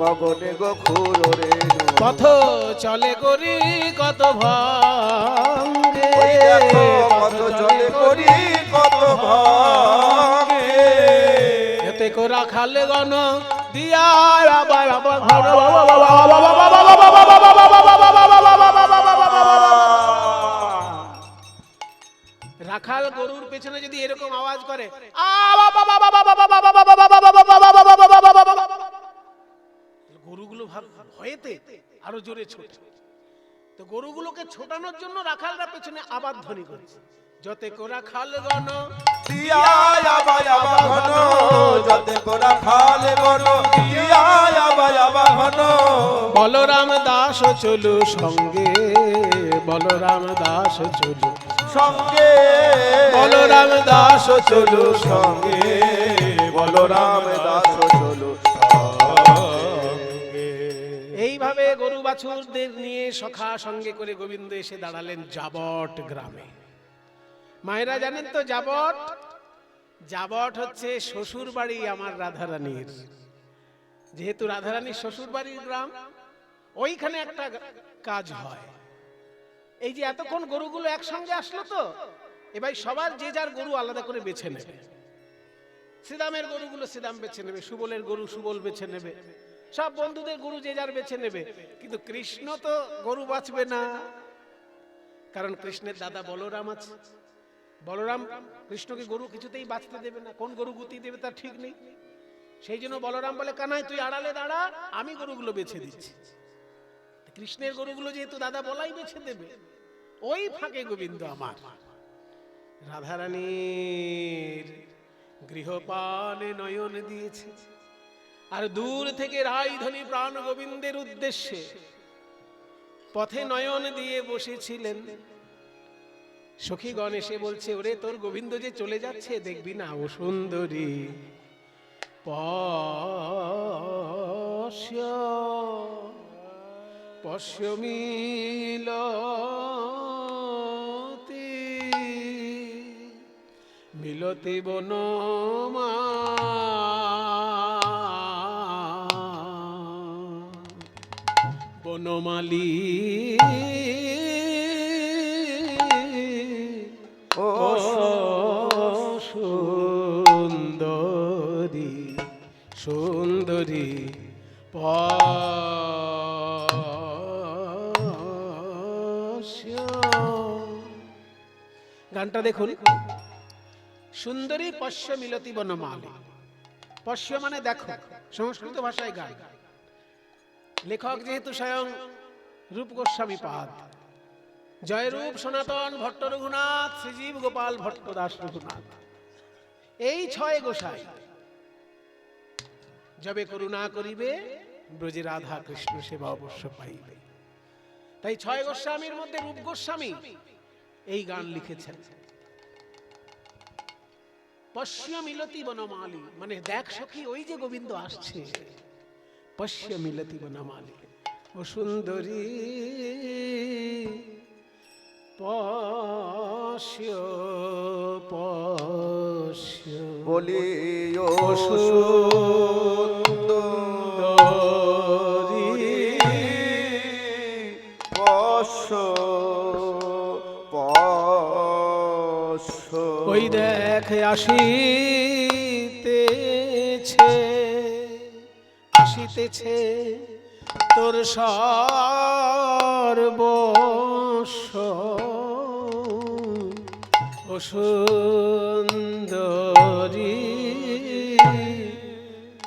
গগনে গখুর রেণু। পথ চলে করি কত ভাঙ্গে, ওই দেখো কত চলে করি কত ভাঙ্গে। এতে করা খালে গণ দিয়া আবার আবার ঘর। রাখাল গরুর পেছনে যদি এরকম আওয়াজ করে, গরুগুলো ভয়েতে আরো জোরে ছোটে। তো গরুগুলোকে ছোটানোর জন্য রাখালরা পেছনে আবার ধ্বনি করছে, যতে কোরা খাল গণ দিয়া আবা আবা ঘন, যতে কোরা খালে ঘন, দিয়া আবা আবা ঘন। বলরাম দাস চলু সঙ্গে, বলরাম দাস চলু সঙ্গে, বলরাম দাস চলু সঙ্গে, বলরাম দাস চলো সঙ্গে। এইভাবে গরু বাছুরদের নিয়ে সখা সঙ্গে করে গোবিন্দ এসে দাঁড়ালেন যাবট গ্রামে। মায়েরা জানেন তো যাবট, যাবট হচ্ছে শ্বশুর বাড়ি আমার রাধারানীর। যেহেতু রাধারানীর শ্বশুর বাড়ির গ্রাম, ওইখানে একটা কাজ হয়। এই যে এতক্ষণ গরুগুলো একসঙ্গে আসলো, তো এবার সবার যে যার গরু আলাদা করে বেছে নেবে। শ্রীরামের গরুগুলো শ্রীরাম বেছে নেবে, সুবলের গরু সুবল বেছে নেবে, সব বন্ধুদের গরু যে যার বেছে নেবে। কিন্তু কৃষ্ণ তো গরু বাঁচবে না, কারণ কৃষ্ণের দাদা বলরাম আছে। বলরাম কৃষ্ণকে গরু কিছুতেই বাঁচতে দেবে না, কোন গরু গুতি দেবে তার ঠিক নেই। সেই জন্য বলরাম বলে, কানাই তুই আড়ালে দাঁড়া, আমি গরুগুলো বেছে দিচ্ছি। কৃষ্ণের গরুগুলো যেহেতু দাদা বলাই বেছে দেবে, ওই ফাঁকে গোবিন্দ আমার রাধারানীর গৃহপানে নয়ন দিয়েছে। আর দূর থেকে রায়ধনী প্রাণ গোবিন্দের উদ্দেশ্যে পথে নয়ন দিয়ে বসেছিলেন। সখীগণ এসে বলছে, ওরে তোর গোবিন্দ যে চলে যাচ্ছে, দেখবি না ও সুন্দরী পশ্য পশ্য মিলতি মিলতি বনমা বনমালী ও সুন্দরী সুন্দরী গানটা দেখুন, সুন্দরী পশ্য মিলতি বনমালী। পশ্য মানে দেখো, সংস্কৃত ভাষায় গান। লেখক যেহেতু স্বয়ং রূপ গোস্বামী পাদ, জয়রূপ সনাতন ভট্ট রঘুনাথ, শ্রীজীব গোপাল ভট্ট দাস রঘুনাথ, এই ছয় গোসাই যবে করুণা করিবে ব্রজে রাধা কৃষ্ণ সেবা অবশ্য পাইবে। তাই ছয় গোস্বামীর মধ্যে রূপ গোস্বামী এই গান লিখেছেন। পশ্য মিলতি বনমালী মানে দেখ সখী, ওই যে গোবিন্দ আসছে। পশ্য মিলতি বনমালী, ও সুন্দরী পশ্য পশ্য বলি ও সুন্দরী পশ্য পশ্য। ওই দেখ আসিতেছে আসিতেছে তোর সর্বস্ব, ও সুন্দরী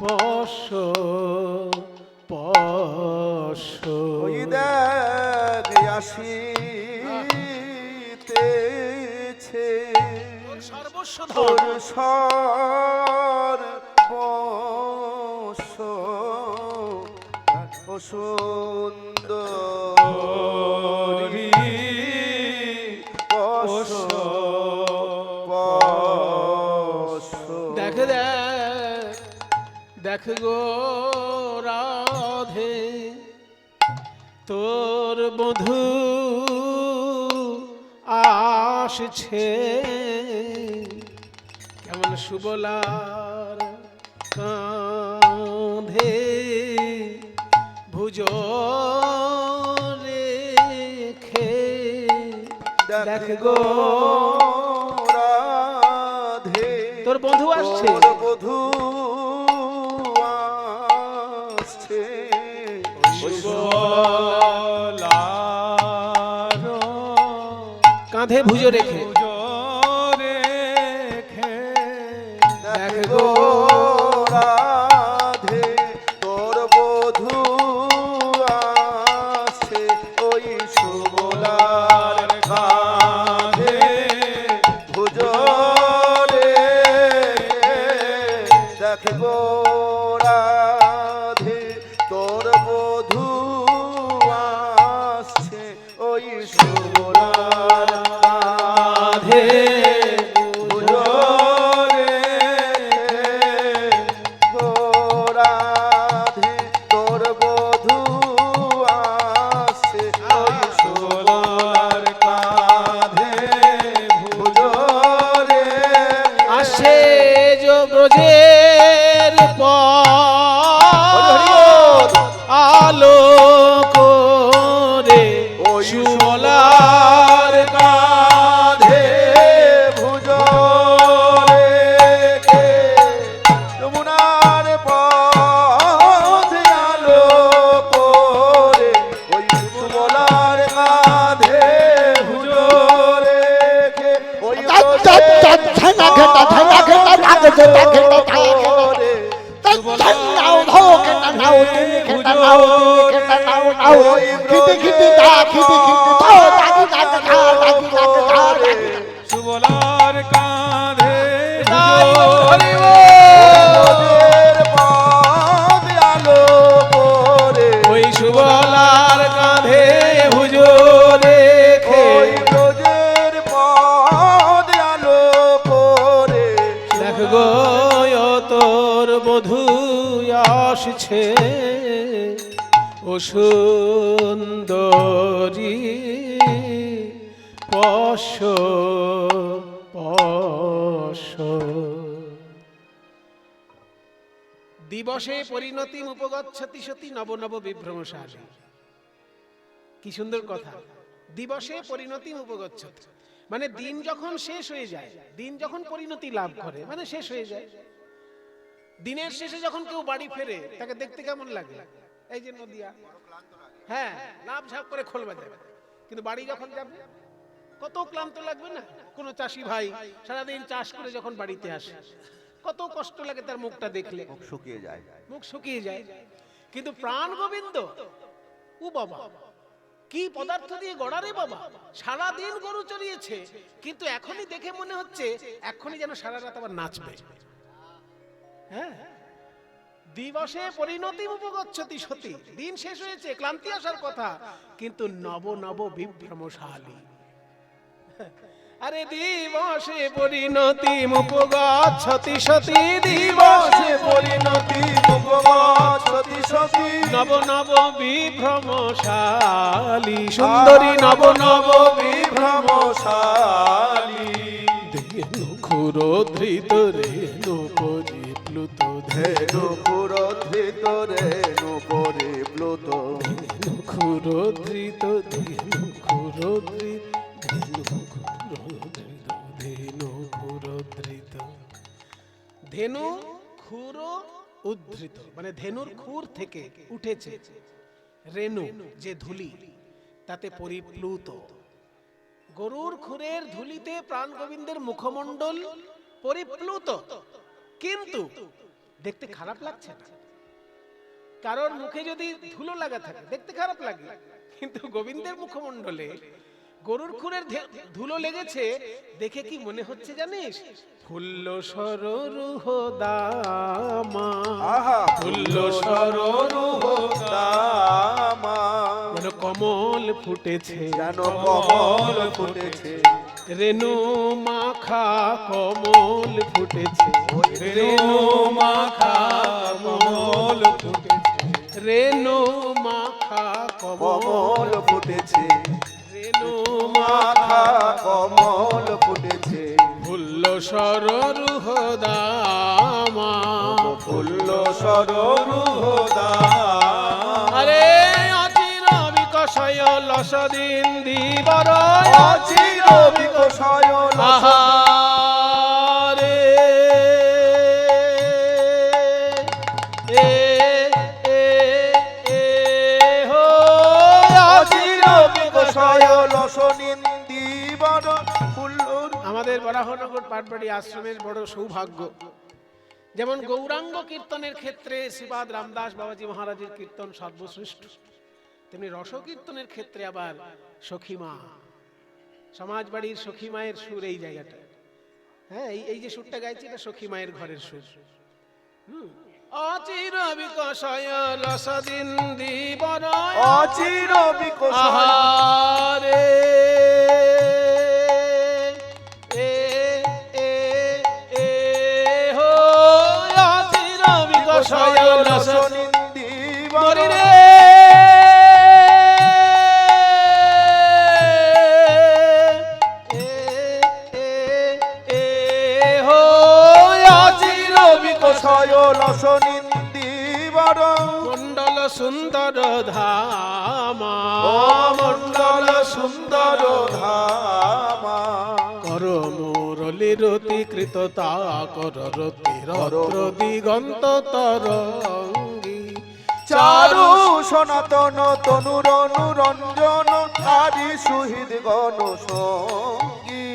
পশ্য পশ্য। ওই দেখ আসিতেছে সর্বস্ব তোর সর্বস্ব, ও সুন্দরী পশ্য পশ্য। দেখ দেখ দেখ গো রাধে তোর বধূ আসছে কেমন সুবলার কাঁধে ভুজো রেখে দেখ গো রাধে তোর বধূ আসছে তোর বধূ আসছে সুবলার কাঁধে ভুজো রেখে দেখ গো রাধে তোর বধূ আসছে ওই সুবলার কাঁধে ভুজো রেখে দেখ গো রাধে তোর বধূ আসছে ওই সুবলার কাঁধে ভুজো রাধে তোর বধূ আসছে ওই সুবলার কাঁধে ভুজো রে আসে যো ব্রজের পথ আলো করে ওই সুবলার কাঁধে ভুজো রেখে যমুনার পথে আলো করে ওই সুবলার কাঁধে ভুজো রেখে ওই সুবলার কাঁধে ওই সুবলার কাঁধে ভুজো রেখে দেখ গো তোর বধূ আসছে ও সুন্দরী পশ দিবসে পরিণতি উপগচ্ছতি সতী নব নব বিভ্রমশালী। কি সুন্দর কথা, দিবসে পরিণতি উপগচ্ছতি মানে দিন যখন শেষ হয়ে যায়, দিন যখন পরিণতি লাভ করে মানে শেষ হয়ে যায়। দিনের শেষে যখন কেউ বাড়ি ফেরে তাকে দেখতে কেমন লাগে? এই যে নদিয়া, হ্যাঁ লাভ ঝাপ করে খোল বাজাবে, কিন্তু বাড়ি যখন যাবে কত ক্লান্ত লাগবে না? কোন চাষি ভাই সারাদিন চাষ করে যখন বাড়িতে আসে কত কষ্ট লাগে তার মুখটা দেখলে, শুকিয়ে যায়, মুখ শুকিয়ে যায়। কিন্তু প্রাণ গোবিন্দ ও বাবা কি পদার্থ দিয়ে গড়া রে বাবা, সারাদিন গরু চড়িয়েছে কিন্তু এখনই দেখে মনে হচ্ছে এখনই যেন সারা রাত আবার নাচবে। হ্যাঁ, দিবসে পরিণতি উপগচ্ছতি সতী, দিন শেষ হয়েছে ক্লান্তি আসার কথা কিন্তু নব নব বিভ্রমশালী। আরে দিবসে পরিণতি উপগচ্ছতি সতী, দিবসে পরিণতি উপগচ্ছতি সতী নব নব বিভ্রমশালী, সুন্দরী নব নব বিভ্রমশালী। ধেনু খুর ধৃত রেণু পরিপ্লুত, ধেনু খুর ধৃত রেণু পরিপ্লুত, ধেনু খুর ধৃত ধেনু খুর ধৃত ধেনু খুর ধৃত, ধেনু খুর উদ্ধৃত মানে ধেনুর খুর থেকে উঠেছে রেণু যে ধুলি তাতে পরিপ্লুত। গরুর খুরের ধুলিতে প্রাণ গোবিন্দের মুখমণ্ডল পরিপ্লুত, কিন্তু দেখতে খারাপ লাগছে না। কারণ মুখে যদি ধুলো লাগা থাকে দেখতে খারাপ লাগে, কিন্তু গোবিন্দের মুখমণ্ডলে গরুর খুরের ধুলো লেগেছে দেখে কি মনে হচ্ছে জানিস? ফুল্ল সররুহ দামা, ফুল্ল সররুহ দামা, যেন কমল ফুটেছে, যেন কমল ফুটেছে, রেণু মাখা কমল ফুটেছে, রেণু মাখা রেণু মাখা কমল, কমল ফুটেছে, রেণু মাখা কমল ফুটেছে, ফুল্ল সররুহ দামা, ফুল্ল সররুহদা। আরে অচির বিকশয় লসদিন দিবর, অচির বিকশয় আহারে এ এ এ হো অচির বিকশয় লসনিন্দিবর ফুল্লর। আমাদের বরাহনগর পাটবাড়ি আশ্রমের বড় সৌভাগ্য, যেমন গৌরাঙ্গ কীর্তনের ক্ষেত্রে শ্রীপাদ রামদাস বাবাজি মহারাজের কীর্তন সর্বশ্রেষ্ঠ, তেমনি রসকীর্তনের ক্ষেত্রে আবার সখীমা, সমাজবাড়ির সখী মায়ের সুর এই জায়গাটা। হ্যাঁ, এই যে সুরটা গাইছি এটা সখী মায়ের ঘরের সুর। অচির বিকশয় লসদিন দিবর, অচির বিকশয় আহারে এ এ এ হো অচির বিকশয় লসদিন লসনিন্দিবর। রে বিকশয় লসনিন্দিবর। মন্ডল সুন্দর ধামা, মণ্ডল সুন্দর ধামা। কর মুরলি রতি কৃততা, কর রতি রত্র দিগন্ত তরঙ্গী, চারু সনাতন তনুর অনুরঞ্জন, আদি সুহৃদ গণ সঙ্গী।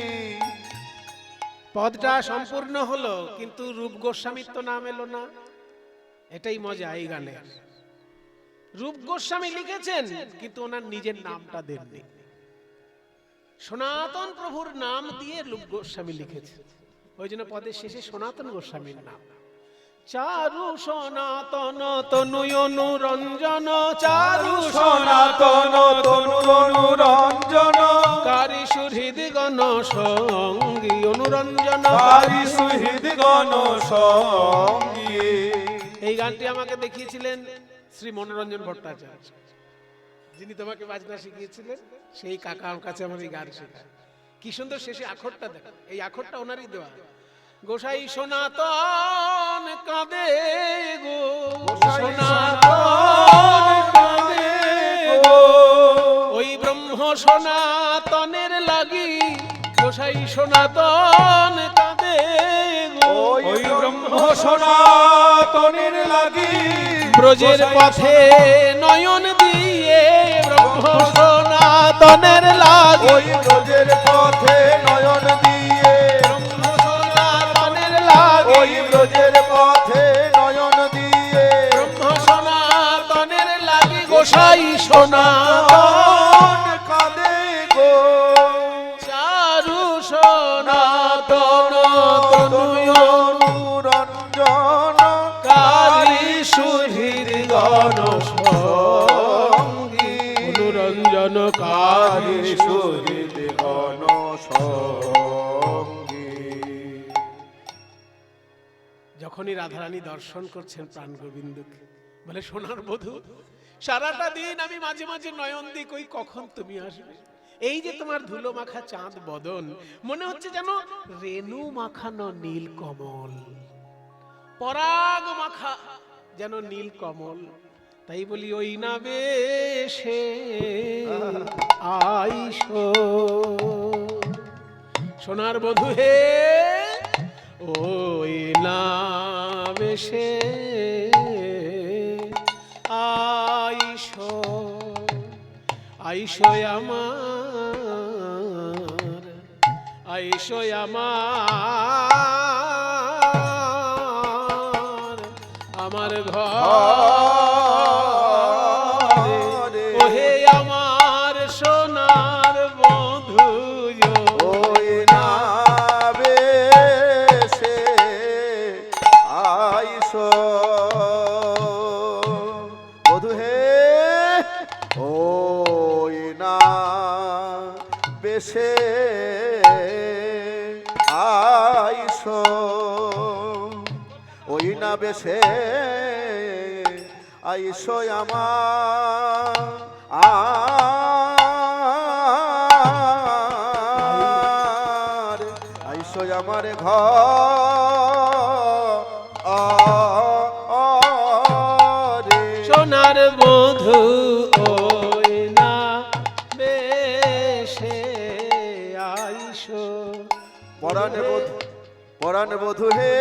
পদটা সম্পূর্ণ হলো, কিন্তু রূপ গোস্বামীর তো নাম এলো না। এটাই মজা এই গানে। রূপ গোস্বামী লিখেছেন কিন্তু ওনার নিজের নামটা দেননি। সনাতন প্রভুর নাম দিয়ে রূপ গোস্বামী লিখেছেন, ওই জন্য পদের শেষে সনাতন গোস্বামীর নাম। চারু সনাতন তনু অনুরঞ্জন, চারু সনাতন তনুর অনুরঞ্জন, কারি সুহৃদ গণ সঙ্গী অনুরঞ্জন, কারি সুহৃদ গণ সঙ্গী। এই গানটি আমাকে দেখিয়েছিলেন শ্রী মনোরঞ্জন ভট্টাচার্য, যিনি তোমাকে বাজনা শিখিয়েছিলেন। সেই কাকা আমার কাছে আমার এই গান শেখায়। কি সুন্দর শেষে আখরটা দেখো, এই আখরটা ওনারই দেওয়া। গোসাই সনাতন কাঁদে গো, সনাতন কাঁদে গো, ওই ব্রহ্ম সনাতনের লাগি, গোসাই সনাতন কাঁদে গো, ওই ব্রহ্ম সনাতনের লাগি, ব্রজের পথে নয়ন দিয়ে, ব্রহ্ম সনাতনের লাগি, ওই ব্রজের পথে নয়ন দিয়ে, ব্রহ্ম সনাতনের লাগি, ওই ব্রজের পথে নয়ন দিয়ে, ব্রহ্ম সনাতনের লাগি, গোসাই সনাতন কাঁদে গো। চারু সনাতন তনু অনুরঞ্জন, কারি সুধীর গণ সঙ্গী অনুরঞ্জন কারি কারি সুহৃদ গণ সঙ্গী। যখনই রাধারানী দর্শন করছেন প্রাণ গোবিন্দকে, বলে সোনার বধূ, সারাটা দিন আমি মাঝে মাঝে নয়ন দিই, কই কখন তুমি আসবে। এই যে তোমার ধুলো মাখা চাঁদ বদন, মনে হচ্ছে যেন রেণু মাখানো নীল কমল, পরাগ মাখা যেন নীল কমল। তাই বলি ওই না বেশে আইসো সোনার বধূ হে, ওই না বেশে আইসো, আইসো আমার, আইসো আমার, আমার ঘরে, ওহে আমার সোনার বধূ, ওই না বেশে আইসো বধূ হে, ওই না বেশে আইসো, ওই না বেশে আইসো আমার আইসো আমার ঘরে সোনার বধূ ওই না বেশে আইসো। পরাণ বধূ হে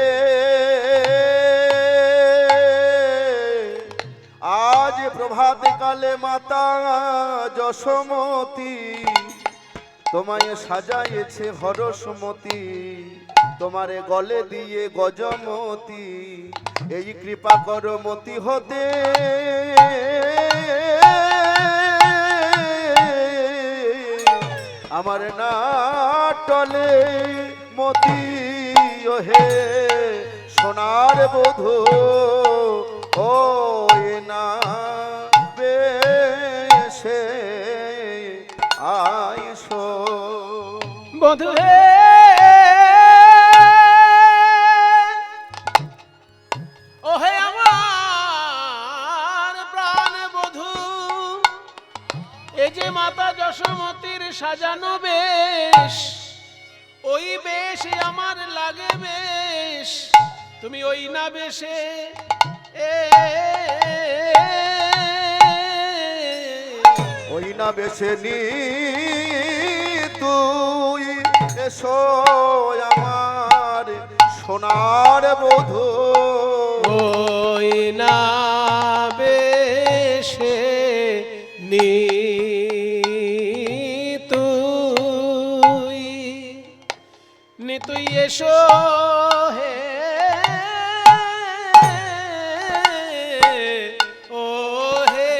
আজ প্রভাত কালে মাতা যশোমতী তোমায় সাজাইছে হরসমতী তোমারে গলে দিয়ে গজমতী এই কৃপা কর মতি হতে আমার না টলে মতি ওহে সোনার বধূ ও না বেশে আইসো বধূ হে ওহে আমার প্রাণ বধূ, এই যে মাতা যশোমতীর সাজানো বেশ, ওই বেশ আমার লাগে বেশ, তুমি ওই না বেশে ওই না বেছে নি তুই এসো আমার সোনার বধূ ওই না বেশে নি তুই এসো হে ও হে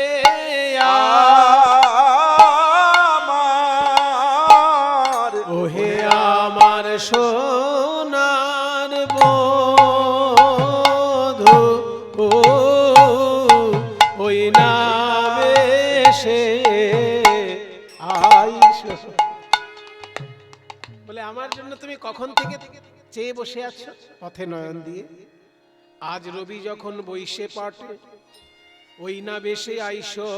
আমার ও হে আমার সোনার বধূ ওই না বেশে আইসো। বলে আমার জন্য তুমি কখন থেকে চেয়ে বসে আছো পথে নয়ন দিয়ে, আজ রবি যখন বইসে পাটে ওই না বেশে আইসো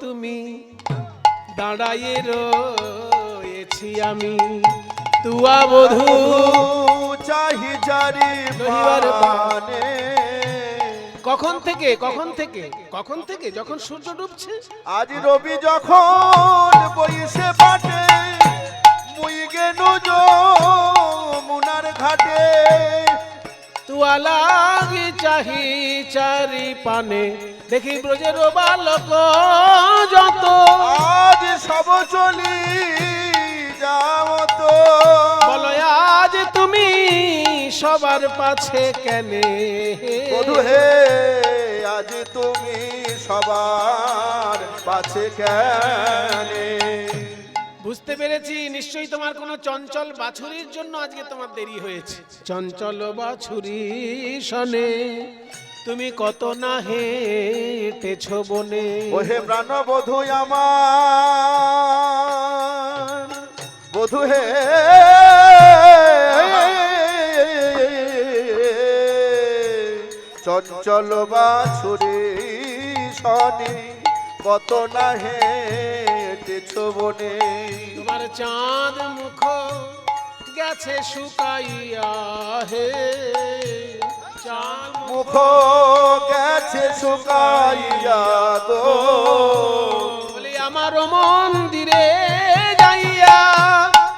তুমি, দাঁড়াইয়ে রয়েছি আমি তুয়া বধূ চাহি জারি রহিবার পানে কখন থেকে কখন থেকে কখন থেকে যখন সূর্য ডুবছে, আজ রবি যখন বইসে পাটে মুই গেনু যমুনার ঘাটে তুয়া লাগি চাহি চারি পানে দেখি ব্রজের বালক যত, আজ সব চলি যাও তো বলো আজ তুমি সবার পাছে কেনে বধূ হে আজ তুমি সবার পাছে কেনে বুঝতে পেরেছি নিশ্চয়ই তোমার কোনো চঞ্চল বাছুরির জন্য আজকে তোমার দেরি হয়েছে। চঞ্চল বাছুরি শনে তুমি কত না হেঁটেছ বনে, ওহে প্রাণ বধূ আমার বধূ হে চঞ্চল বাছুরি শনি কত না হেঁটেছ বনে তোমার চাঁদ মুখ গেছে শুকাইয়া হে, চাঁদ মুখ গেছে শুকাইয়া গো বলি আমার মন্দিরে যাইয়া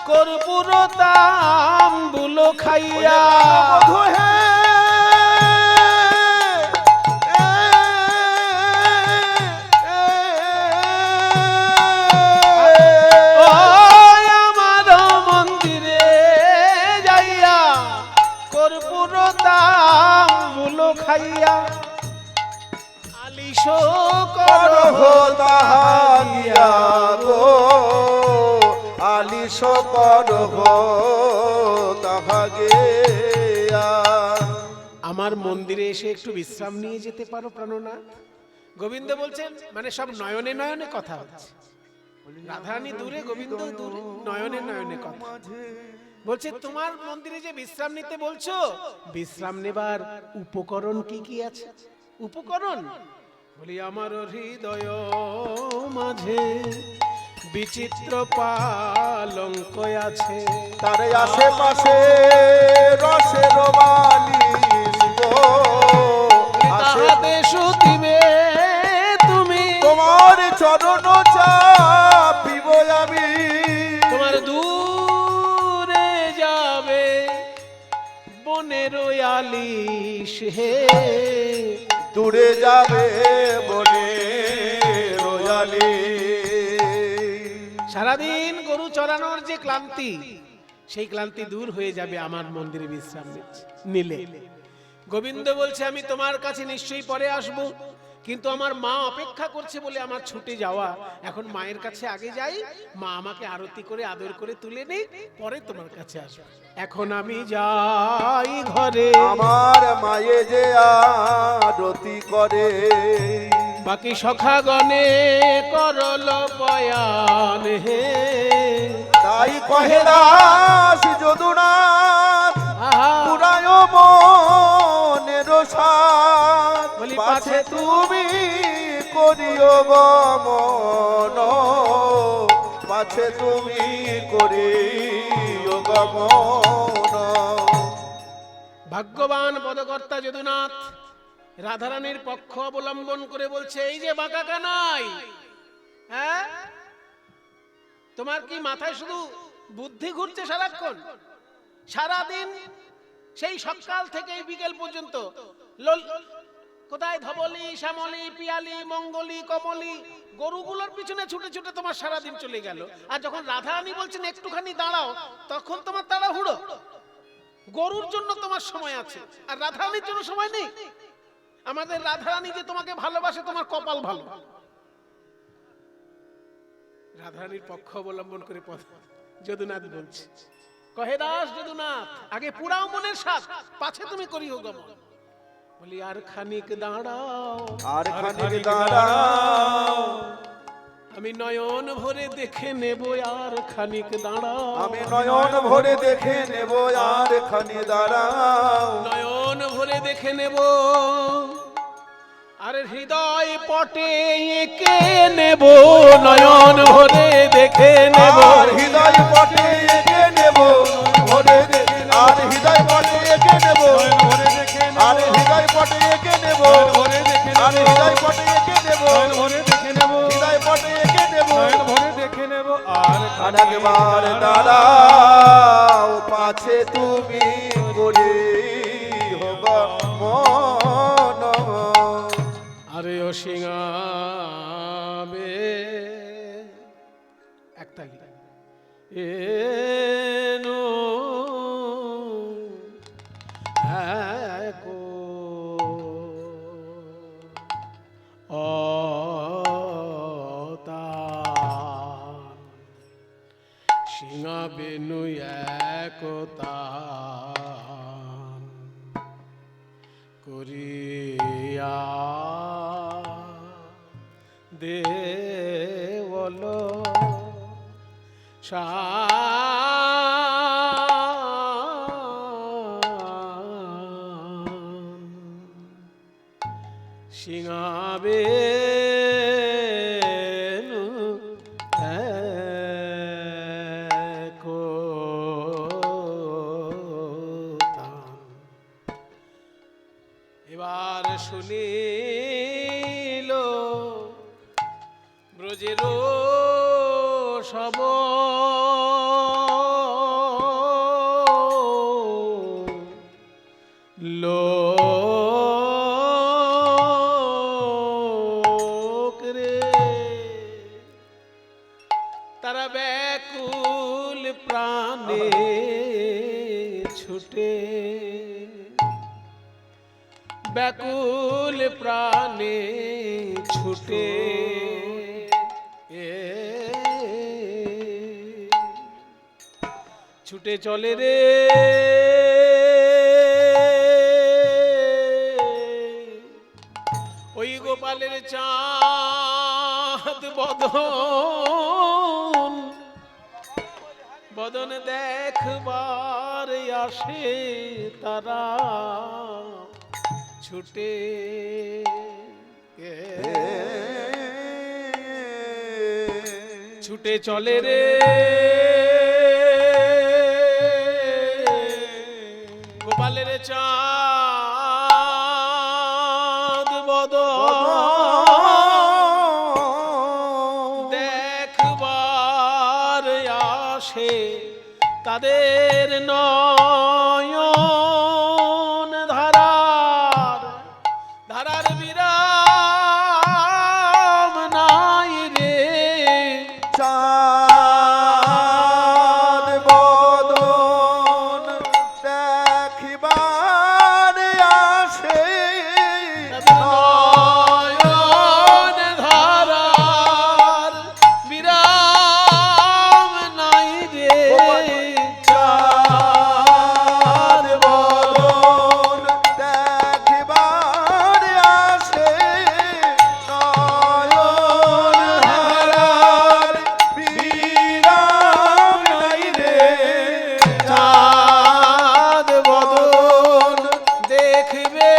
কর্পূর তাম্বুল খাইয়া বধূ হে আমার মন্দিরে যাইয়া কর্পূর তাম্বুল খাইয়া আলিশ করহ তাহাগিয়া গো আলিশ করহ তাহাগিয়া আমার মন্দিরে এসে একটু বিশ্রাম নিয়ে যেতে পারো প্রাণনাথ। গোবিন্দ বলছেন মানে সব নয়নে নয়নে কথা হচ্ছে, রাধারানী দূরে গোবিন্দ দূরে, নয়নে নয়নে কথা বলছে। তোমার মন্দিরে যে বিশ্রাম নিতে বলছো, বিশ্রাম নেবার উপকরণ কি কি আছে? উপকরণ বলি আমার হৃদয় মাঝে বিচিত্র পালঙ্ক আছে, তার আশেপাশে রসের বালিশ গো, তাহাতে শুতিবে তুমি, তোমার চরণ চাপিব আমি, তোমার দূরে যাবে বনের আলিশ হে, দূরে যাবে বলে রয়ালি। সারাদিন গরু চড়ানোর যে ক্লান্তি, সেই ক্লান্তি দূর হয়ে যাবে আমার মন্দিরে বিশ্রাম নিলে। গোবিন্দ বলছে আমি তোমার কাছে নিশ্চয়ই পরে আসব, কিন্তু আমার মা অপেক্ষা করছে বলে আমার ছুটে যাওয়া। এখন মায়ের কাছে আগে যাই, মা আমাকে আরতি করে আদর করে তুলে নেই, পরে তোমার কাছে আসবো। এখন আমি যাই ঘরে, আমার মায়ে যে আরতি করে, বাকি সখাগণে করল বয়ান হে, তাই কহে দাস যদুনাথ আহা, পুরায় মনের সাথ, বলি পাছে তুমি করিও গমন, পাছে তুমি করিও গমন। ভাগ্যবান পদকর্তা যদুনাথ রাধারানীর পক্ষ অবলম্বন করে বলছে, এই যে বাঁকা কানাই, হ্যাঁ তোমার কি মাথায় শুধু বুদ্ধি ঘুরছে সারাক্ষণ? সারাদিন সেই সকাল থেকে বিকেল পর্যন্ত কোথায় ধবলি, শ্যামলি, পিয়ালি, মঙ্গলি, কমলি, গরুগুলোর পিছনে ছুটে ছুটে তোমার সারাদিন চলে গেল। আর যখন রাধারানী বলছেন একটুখানি দাঁড়াও, তখন তোমার তাড়াহুড়ো। গরুর জন্য তোমার সময় আছে, আর রাধারানীর জন্য সময় নেই। আমাদের রাধারানী যে তোমাকে ভালোবাসে, তোমার কপাল ভালো। রাধারানীর পক্ষ অবলম্বন করে যদুনাথ বলছে, কহে দাস যদুনাথ আগে পুরাও মনের সাথ, পাছে তুমি করিও গমন। বলি আর খানিক দাঁড়াও, আর খানিক দাঁড়াও, আমি নয়ন ভরে দেখে নেব, আর খানিক দাঁড়াও, আমি নয়ন ভরে দেখে নেব, আর খানি দাঁড়াও, নয়ন ভরে দেখে নেব, আর হৃদয় পটে এঁকে নেব, নয়ন ভরে দেখে নেব, আর হৃদয় পটে এঁকে নেব, ভরে দেখে, আর হৃদয় পটে এঁকে নেব, আর হৃদয় পটে এঁকে নেব, আর হৃদয় পটে এঁকে নেব, হৃদয় পটে এঁকে নেব, আর একবার দাঁড়াও, পাছে তুমি করে হোক মন। আরে ও সিংহাবে একতালি এনো একো অতান, সিংহাবে নুই একতান করিয়া দেওল সিংহাবে এবার শুনিল ব্রজের সব লোক রে, তারা ব্যাকুল প্রাণে ছুটে, ব্যাকুল প্রাণে ছুটে ছুটে চলে রে ওই গোপালের চাঁদ বদন, বদন দেখবার আসে তারা ছুটে। ছুটে চলে রে গোপালের চাঁদ বদন দেখবার আসে তাদের নয়ন ধারার ধারার বিরাম নাই রে চাঁদ বদন দেখিবার আসে নয়ন ধারার বিরাম নাই রে চাঁদ বদন দেখিবার আসে নয়ন হারার বিরাম নাই রে চাঁদ বদন দেখবে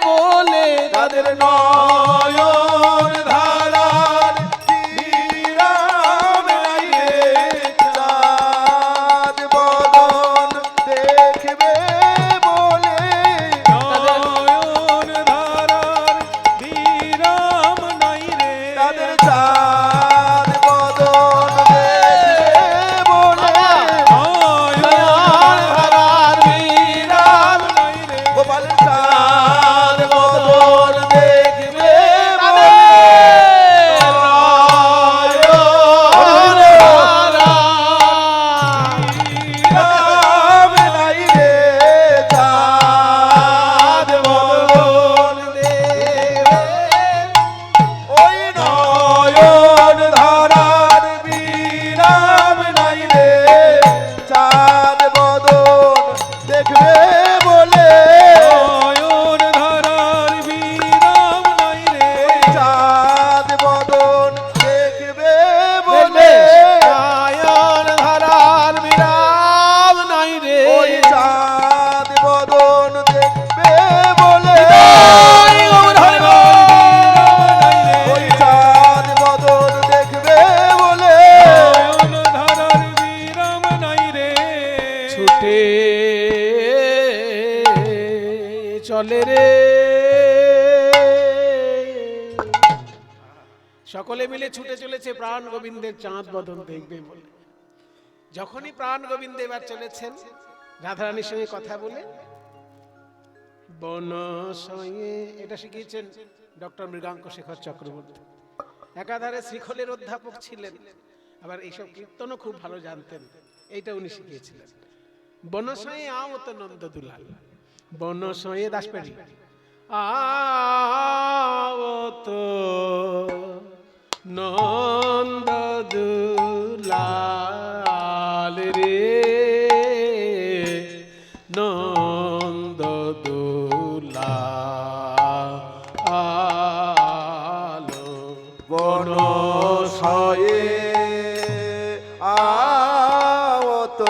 বলে তাদের নয়ন ধারার বিরাম নাই রে চাঁদ বদন দেখবে বলে নয়ন ধারার বিরাম নাই রে তাদের চাঁদ বদন দেখবে বলে নয়ন ধারার বিরাম নাই রে গোপালের চাঁদ বদন দেখবে বলে বিরাম নাই রে চাঁদ বদন ওই নয়ন ধারার বিরাম নাই রে চাঁদ বদন দেখবে বলে নয়ন ধারার বিরাম নাই রে চাঁদ বদন দেখবে বলে নয়ন ধারার বিরাম নাই রে ওই চাঁদ বদন দেখবে বলে ওই চাঁদ বদন দেখবে বলে নয়ন ধারার বিরাম নাই রে ছুটে চলে রে সকলে মিলে ছুটে চলেছে প্রাণ গোবিন্দের চাঁদ বদন দেখবে বলে। যখনই প্রাণ গোবিন্দ এবার চলেছেন রাধারানীর সঙ্গে কথা বলে বনশয়ে, এটা শিখিয়েছেন ডক্টর মৃগাঙ্ক শেখর চক্রবর্তী। একাধারে শ্রীখলের অধ্যাপক ছিলেন, আবার এইসব কীর্তনও খুব ভালো জানতেন, এইটা উনি শিখিয়েছিলেন। বনশয়ে আওত নন্দ দুলাল, বনশয়ে দাসপেড়ি আওত নন্দ দুলাল রে নন্দ দুলাল বনশয়ে আওত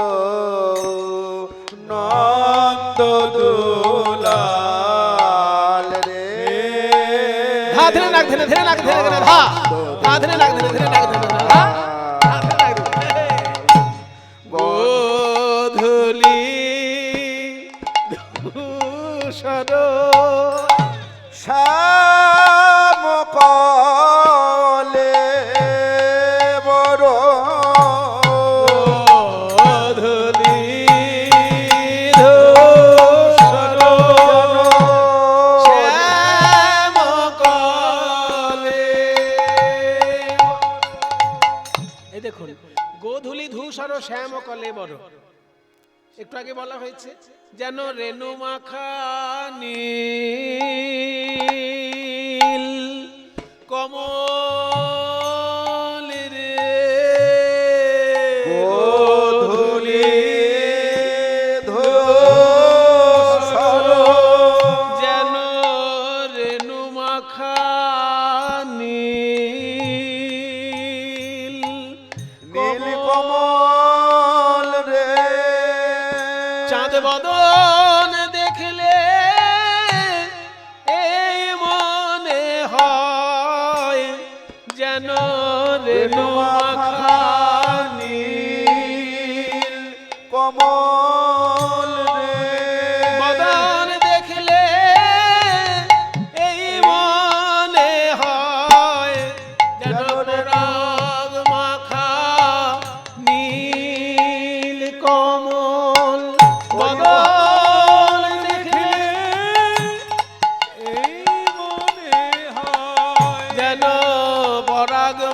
নন্দ দুলাল রে ধা ধরে নাক ধরে ধরে নাক ধরে ধরে ধা ধা ধরে নাক ধরে ধরে নাক ধরে ধরে ধা ধা ধরে নাক ধরে গোধূলি ধূসর শ্যাম কলে বড় গোধূলি ধূসর শ্যাম কলে। এই দেখুন, গোধূলি ধূসর শ্যাম কলে বড়, একটু আগে বলা হয়েছে যেন রেণু মাখা নীল কমল রে গোধূলি ধূসর যেন রেণু মাখা নীল নীল কমল রে চাঁদ বদন দেখলে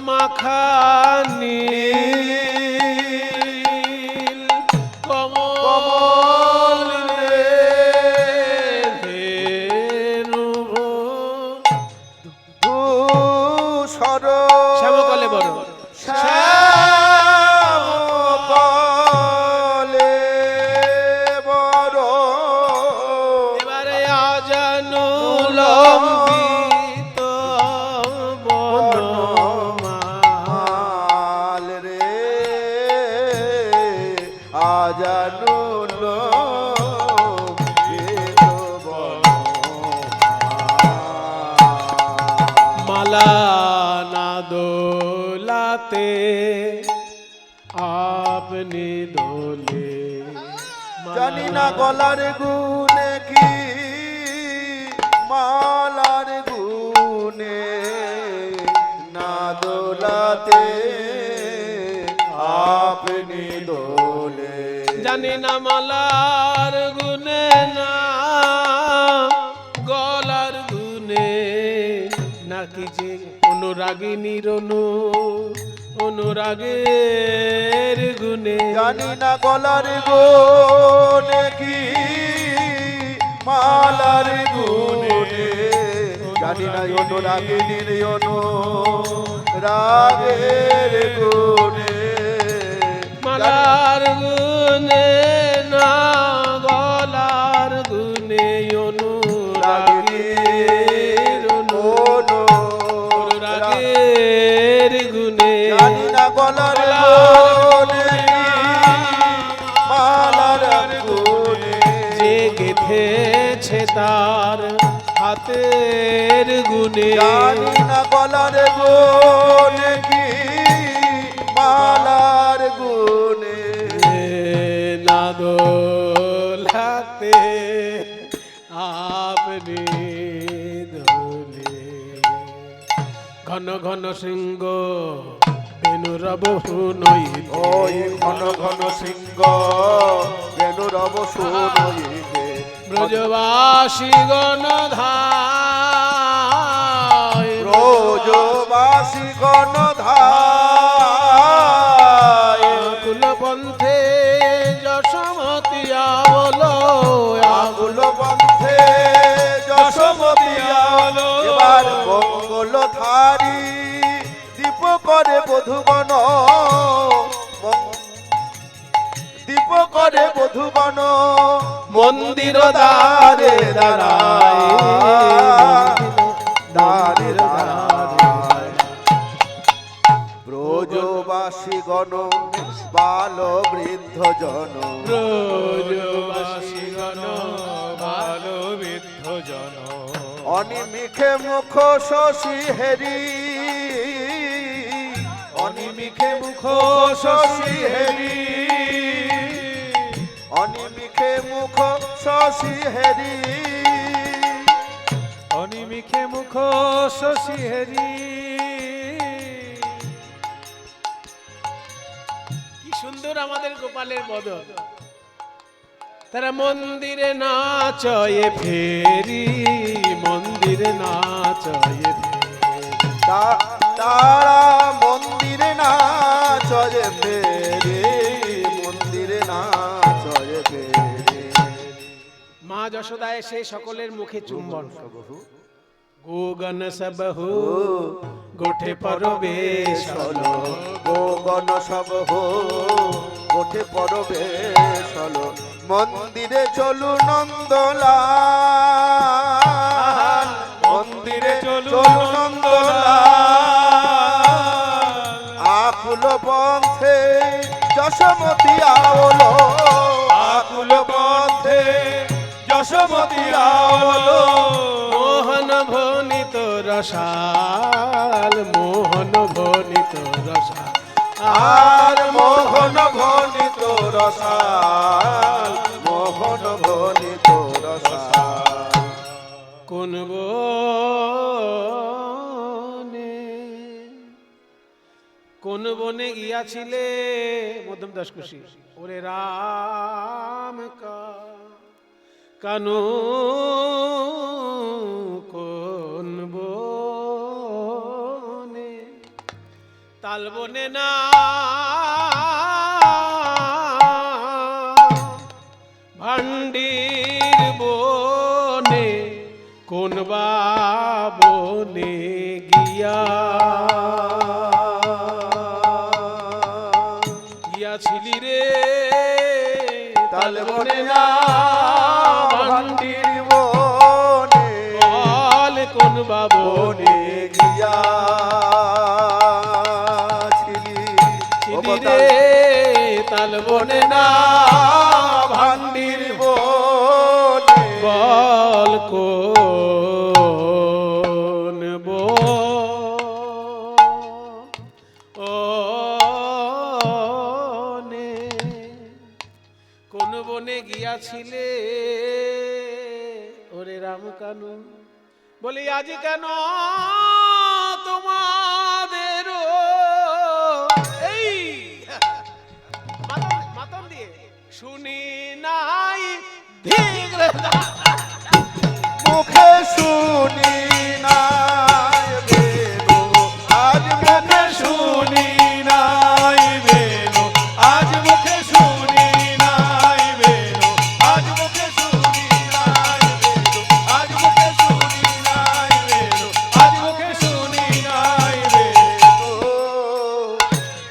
মাখানি কমল ধূসর শ্যামকলে বড় শ্যামকলে বড় এবারে আজানু লম্বিত বনমাল মাল রে আজানুল মালা না দোলাতে আপনি দোলে জানি না গলার গুনে কি মালার গুনে না দোলাতে আপনি দোলে জানি না মালার গুনে না গলার গুনে নাকি যে অনুরাগিনীর অনুরাগের গুনে জানি না গলার গুনে কি মালার গুনে জানি না অনুরাগিনীর অনুরাগের গুনে মালার গুনে না গলার গুনে অনুরাগের অনুরাগের গুনে জানি না গলার গুনে মালার গুনে যে গেথেছে তার হাতের গুনে জানি না গলার গুনে কি মালার গুনে না দোলাতে আপনি দোলে ঘন ঘন সিংহ বেনুরব নই ওই ঘন ঘন সিংহ বেনুরব শুনইবে ব্রজবাসী গণধায় ব্রজবাসী গণধায় কুলপন্থে যশমতিয়া বলো আগুল বন্ধে যশোমতিয়া এবার মঙ্গলধারী দীপ করে বধুগণ দীপ করে বধুগণ মন্দির দ্বারে দাঁড়ায় দ্বারে দাঁড়ায় ব্রজবাসী গণ বাল বৃদ্ধ জন ব্রজবাসী গণ ভালো বৃদ্ধ জন অনিমিখে মুখ শশী হেরি অনিমিখে মুখ শশী হেরি অনিমিখে মুখ শশী হেরি অনিমিখে মুখ শশী হেরি কি সুন্দর আমাদের গোপালের বদন তারা মন্দিরে নাচয়ে ফেরি মন্দিরে নাচয়ে ফেরি তারা মন্দিরে না চলে ফেরে মন্দিরে না চলে ফেরে মা যশোদা এসে সকলের মুখে চুম্বন গোগন সবহু গোঠে পরবেশ হলো গোগণ সব হো গোঠে পরবেশ হলো মন্দিরে চলু নন্দলাল মন্দিরে চলু নন্দলাল আকুল পন্থে যশোমতী আওলো আকুল পন্থে যশোমতী আওলো মোহন ভনিত রসাল মোহন ভনিত রসাল আর মোহন ভনিত রসাল মোহন ভনিত রসাল কোন বনে কোন বনে গিয়াছিলে মধ্যম দাস খুশি ওরে রাম কানু কোন বনে তাল বনে না ভান্ডির বনে কোন বা বনে গিয়াছিলি রে তাল বনে না ভান্ডির বনে বল কোন বা বনে বনে গিয়াছিলি ছিলি রে তাল বনে না ভান্ডির বনে বল কোন বনে কোন বনে গিয়াছিলে ওরে রাম কানু বলি আজ কেন তোমাদের এই মাতন দিয়ে শুনি নাই ধীর মুখে শুনি নাই বেনু আজ মুখে শুনি নাই বেনু আজ মুখে শুনি নাই বেনু আজ মুখে শুনি নাই বেনু আজ মুখে শুনি নাই বেনু আজ মুখে শুনি নাই বেনু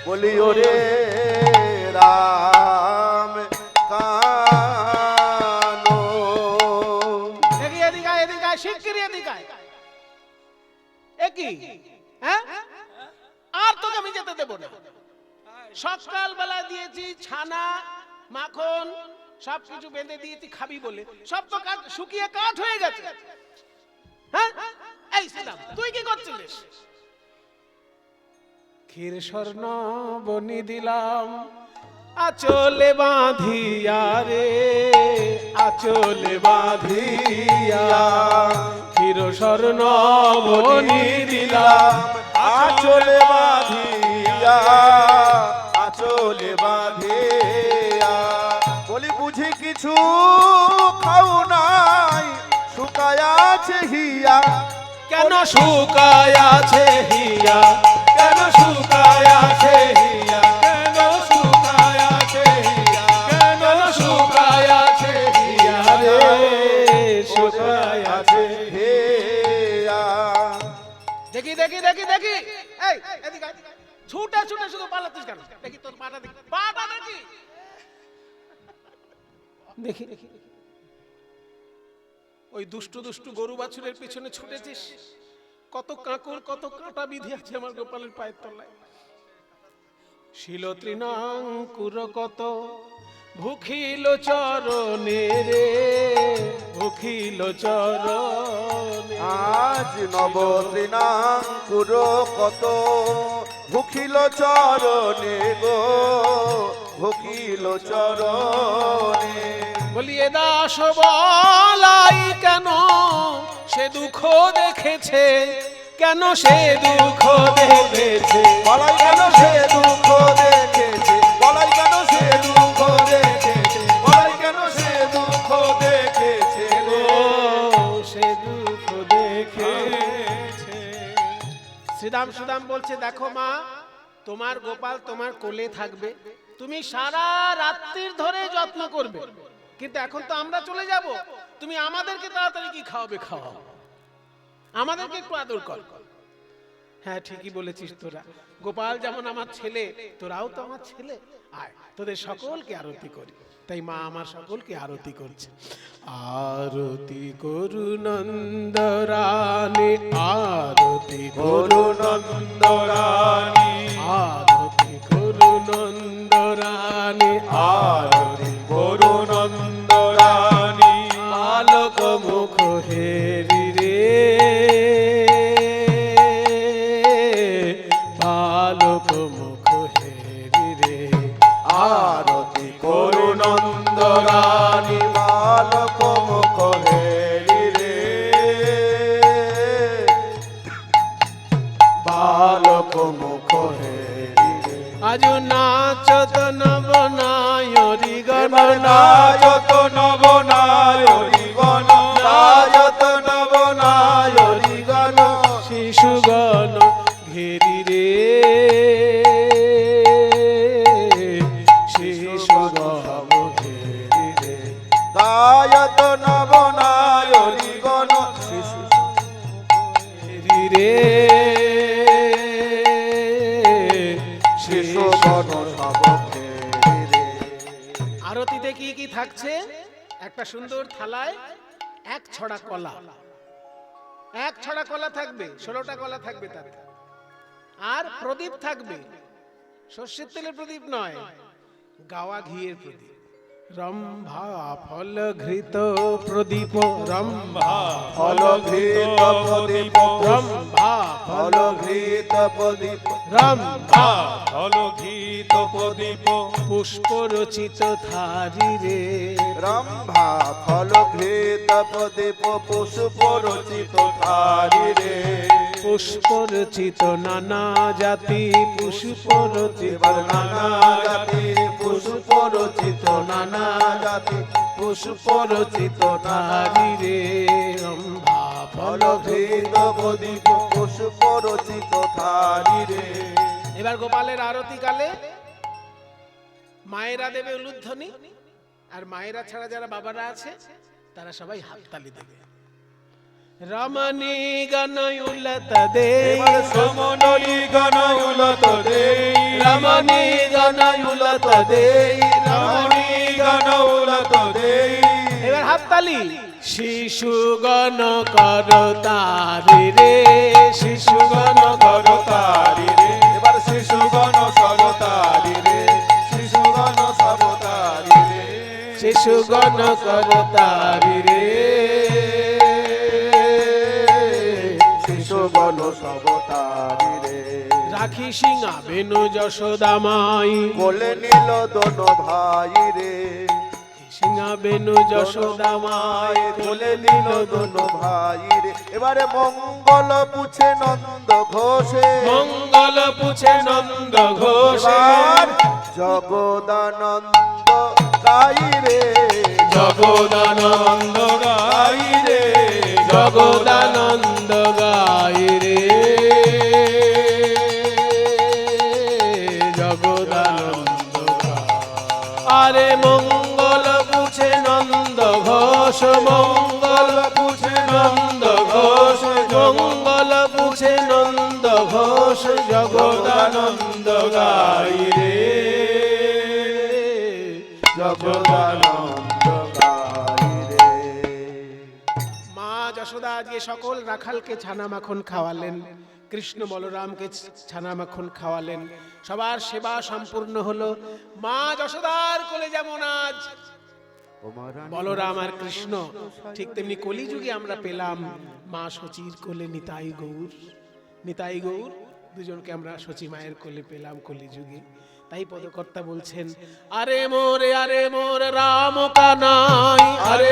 বলি ওরে রাম কানো শিগগিরি এদিকে আয়। একই হ্যাঁ আর তোকে আমি যেতে দেব না। সকালবেলা দিয়েছি ছানা মাখন সবকিছু বেঁধে দিয়েছি খাবি বলে, সব তো শুকিয়ে কাঠ হয়ে গেছে। হ্যাঁ এই সিদাম তুই কি করছিলিস? ক্ষীর স্বর্ণ বনি দিলাম আচলে বাঁধিয়া রে আচলে বাঁধিয়া ক্ষীর স্বর্ণ বনি দিলাম আচলে বাঁধিয়া আচলে বাঁধিয়া বলি বুঝি কিছু খাও নাই শুকায় আছে হিয়া কেন শুকায় আছে হিয়া কেন শুকায় আছে হিয়া কেন শুকায় আছে হিয়া কেন শুকায় আছে হিয়া রে শুকায় আছে। হিয়া দেখি দেখি দেখি দেখি এই এদিকে আয়। ছুটে ছুটে শুধু পালাতিস কেন? দেখি তোর পাটা দেখি পাটা দেখি দেখি দেখি ওই দুষ্টু দুষ্টু গরু বাছুরের পিছনে ছুটেছিস, কত কাঁকুর কত কাঁটা বিধি আছে আমার গোপালের পায়ের তলায়। শিল তৃণাঙ্কুর কত ভুখিল চরণে রে ভুখিল চরণে আজ নবতৃণাঙ্কুর কত ভুখিল চরণে গো ভুখিল চরণে বলিয়ে দাস বলাই কেন সে দুঃখ দেখেছে, কেন সে দুঃখ দেখেছে বলাই কেন সে দুঃখ দেখেছে বলাই কেন সে দুঃখ দেখেছে বলাই কেন সে দুঃখ দেখেছে গো গো সে দুঃখ দেখেছে। শ্রীরাম সুদাম বলছে দেখো মা তোমার গোপাল তোমার কোলে থাকবে, তুমি সারা রাত্রির ধরে যত্ন করবে, কিন্তু এখন তো আমরা চলে যাব, তুমি আমাদেরকে তাড়াতাড়ি কি খাওয়াবে খাওয়াও, আমাদেরকে একটু আদর কর। হ্যাঁ ঠিকই বলেছিস তোরা, গোপাল যেমন আমার ছেলে তোরাও তো আমার ছেলে, আয় তোদের সকলকে আরতি করি। তাই মা আমার সকলকে আরতি করছে। আরতি করু নন্দরানী আরতি করু নন্দরানী আরতি করু নন্দরানী আরতি করু নন্দরানী আলোক মুখ হেরি রে আলোক মুখ হেরি রে আরতি করু নন্দরানী বালক মুখ হেরি রে বালক মুখ হেরি রে আজ নাচত নবনায়রি গণ নাচত নব নায়রি গণ নাচত নব শিশুগণ সব ফেরি রে। আরতিতে কি কি থাকছে? একটা সুন্দর থালায় এক ছড়া কলা, এক ছড়া কলা থাকবে, 16টা কলা থাকবে তাতে, আর প্রদীপ থাকবে। সর্ষের তেলের প্রদীপ নয়, গাওয়া ঘিয়ের প্রদীপ। রম্ভা ফল ঘৃত প্রদীপ, রম্ভা ফলঘৃত প্রদীপ, রম্ভা ফলঘৃত প্রদীপ, রম্ভা অলঘিত প্রদীপ পুষ্প রচিত থারি রে। রম্ভা ফলঘৃত প্রদীপ, পুষ্প রচিত থারি রে। পুষ্প রচিত নানা জাতি, পুষ্প রচিত এবার নানা জাতি, পুষ্প রচিত নানা জাতি, পুষ্প রচিত থারি রে। রম্ভা ফল ফলঘৃত প্রদীপ, পুষ্প রচিত থারি রে। এবার গোপালের আরতি কালে মায়েরা দেবে উলুধ্বনি, আর মায়েরা ছাড়া যারা বাবারা আছে তারা সবাই হাততালি দেবে। রমণী গণয়ুলত দে, এবার সমনলি গণউলত দেই রমণী গণয়ুলত দে, রমণী গণউলত দেই এবার হাততালি। শিশুগণ করতারি রে, শিশুগণ করতারি রে এবার শিশুগণ সবতারি রে শিশুগণ সবতারি রে শিশুগণ করতারি রে। শিশুগণ সব তারি রে। রাখি সিংহা বেনু যশোদা মাই, কোলে নিল দোনো ভাই রে। সিংহা বেনু যশোদা মাই, কোলে নিল দোনো ভাই রে। এবারে মঙ্গল পুছে নন্দ ঘোষে, মঙ্গল পুছে নন্দ ঘোষ, এবার জগদানন্দ গাই রে। জগদানন্দ গাই রে জগদানন্দ গাই রে, জগদানন্দ গাই। আরে মঙ্গল পুছে নন্দ ঘোষ, মঙ্গল পুছে নন্দ ঘোষ, মঙ্গল পুছে নন্দ ঘোষ, জগদানন্দ গাই রে, জগদানন্দ গাই রে। মা যশোদা আজকে সকল রাখালকে ছানা মাখন খাওয়ালেন, কৃষ্ণ বলরামকে ছানা মাখন খাওয়ালেন, সবার সেবা সম্পূর্ণ হলো। মা যশোদার কোলে যেমন আজ বলরাম আর কৃষ্ণ, ঠিক তেমনি কলিযুগে আমরা পেলাম মা শচীর কোলে নিতাই গৌর, নিতাই গৌর দুজনকে আমরা শচী মায়ের কোলে পেলাম কলিযুগে। তাই পদকর্তা বলছেন, আরে মোর রাম কানাই, আরে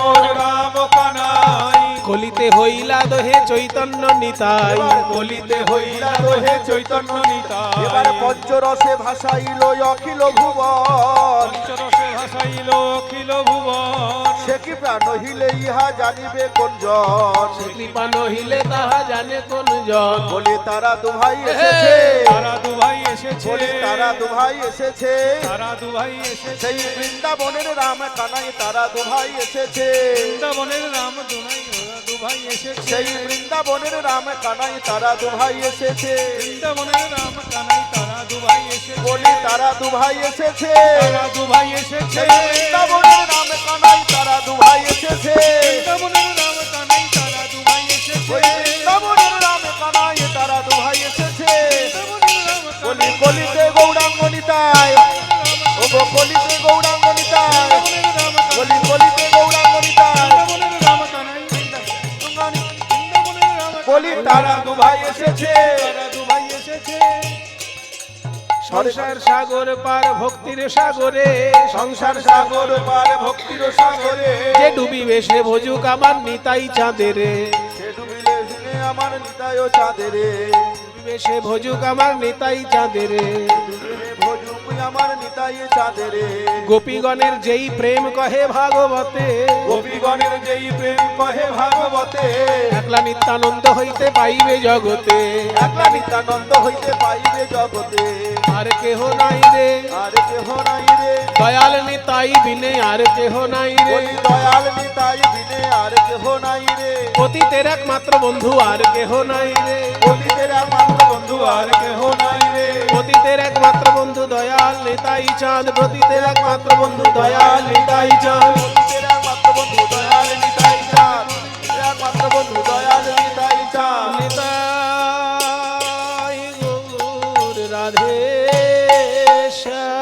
মোর রাম কানাই কলিতে হইলা দোহে চৈতন্য নিতাই, বলিতে হইলা দোহে চৈতন্য নিতাই এবার পঞ্চরসে ভাসাইল অখিল ভুবন। পঞ্চরসে ভাসাইল অখিল ভুবন সে কি প্রাণ হইলে ইহা জানিবে কোন জন। সে কৃপা নহিলে তাহা জানে কোন জন। বলে তারা দুভাই এসেছে, তারা দুভাই এসেছে বলে তারা দুভাই এসেছে। তারা দুভাই এসেছে সেই বৃন্দাবনের রাম কানাই তারা দুভাই এসেছে। বৃন্দাবনের রাম দুনাই ওরা দুভাই এসেছে সেই বৃন্দাবনের রাম কানাই তারা দুভাই এসেছে। বৃন্দাবনের রাম কানাই তারা দুভাই এসেছে বলি তারা দুভাই এসেছে। তারা দুভাই এসেছে সেই বৃন্দাবনের রাম কানাই তারা দুভাই এসেছে। বৃন্দাবনের রাম কানাই তারা দুভাই এসেছে ওই বৃন্দাবনের রাম কানাই তারা দুভাই এসেছে। বৃন্দাবনের রাম বলি কানাই কলিতে গৌরাঙ্গ নিতাই, ও গো কলিতে গৌরাঙ্গ নিতাই, বলি কলিতে গৌরাঙ্গ নিতাই। বৃন্দাবনের রাম কানাই বৃন্দাবনের রাম বলি তারা দুভাই এসেছে। তারা দুভাই এসেছে সংসার সাগর পার ভক্তির সাগরে, সংসার সাগর পার ভক্তির সাগরে। যে ডুবিবে সে ভোজুক আমার নিতাই চাঁদেরে, সে ডুবিলে শুনে আমার নিতাই ও চাঁদেরে। ডুবিবে সে ভোজুক আমার নিতাই চাঁদেরে। ডুবিলে ভোজুক আমার নিতাই চাঁদেরে। গোপীগণের যেই প্রেম কহে ভাগবতে, গোপীগণের যেই প্রেম কহে ভাগবতে পর্বতে একলা নিত্যানন্দ হইতে পাইবে জগতে, একলা নিত্যানন্দ হইতে পাইবে জগতে। আর কেহ নাই রে, আর কেহ নাই রে, দয়াল নিতাই বিনে আর কেহ নাই রে, বলি দয়াল নিতাই বিনে আর কেহ নাই রে, পতিতের একমাত্র বন্ধু আর কেহ নাই রে, পতিতের একমাত্র বন্ধু আর কেহ নাই রে, পতিতের একমাত্র বন্ধু দয়াল নিতাই চাঁদ, পতিতের একমাত্র বন্ধু দয়াল নিতাই চাঁদ, পতিতের একমাত্র বন্ধু দয়াল নিতাই চাঁদ, একমাত্র বন্ধু দয়াল নিতাই চাঁদ। নিতাই গৌর রাধে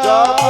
জপ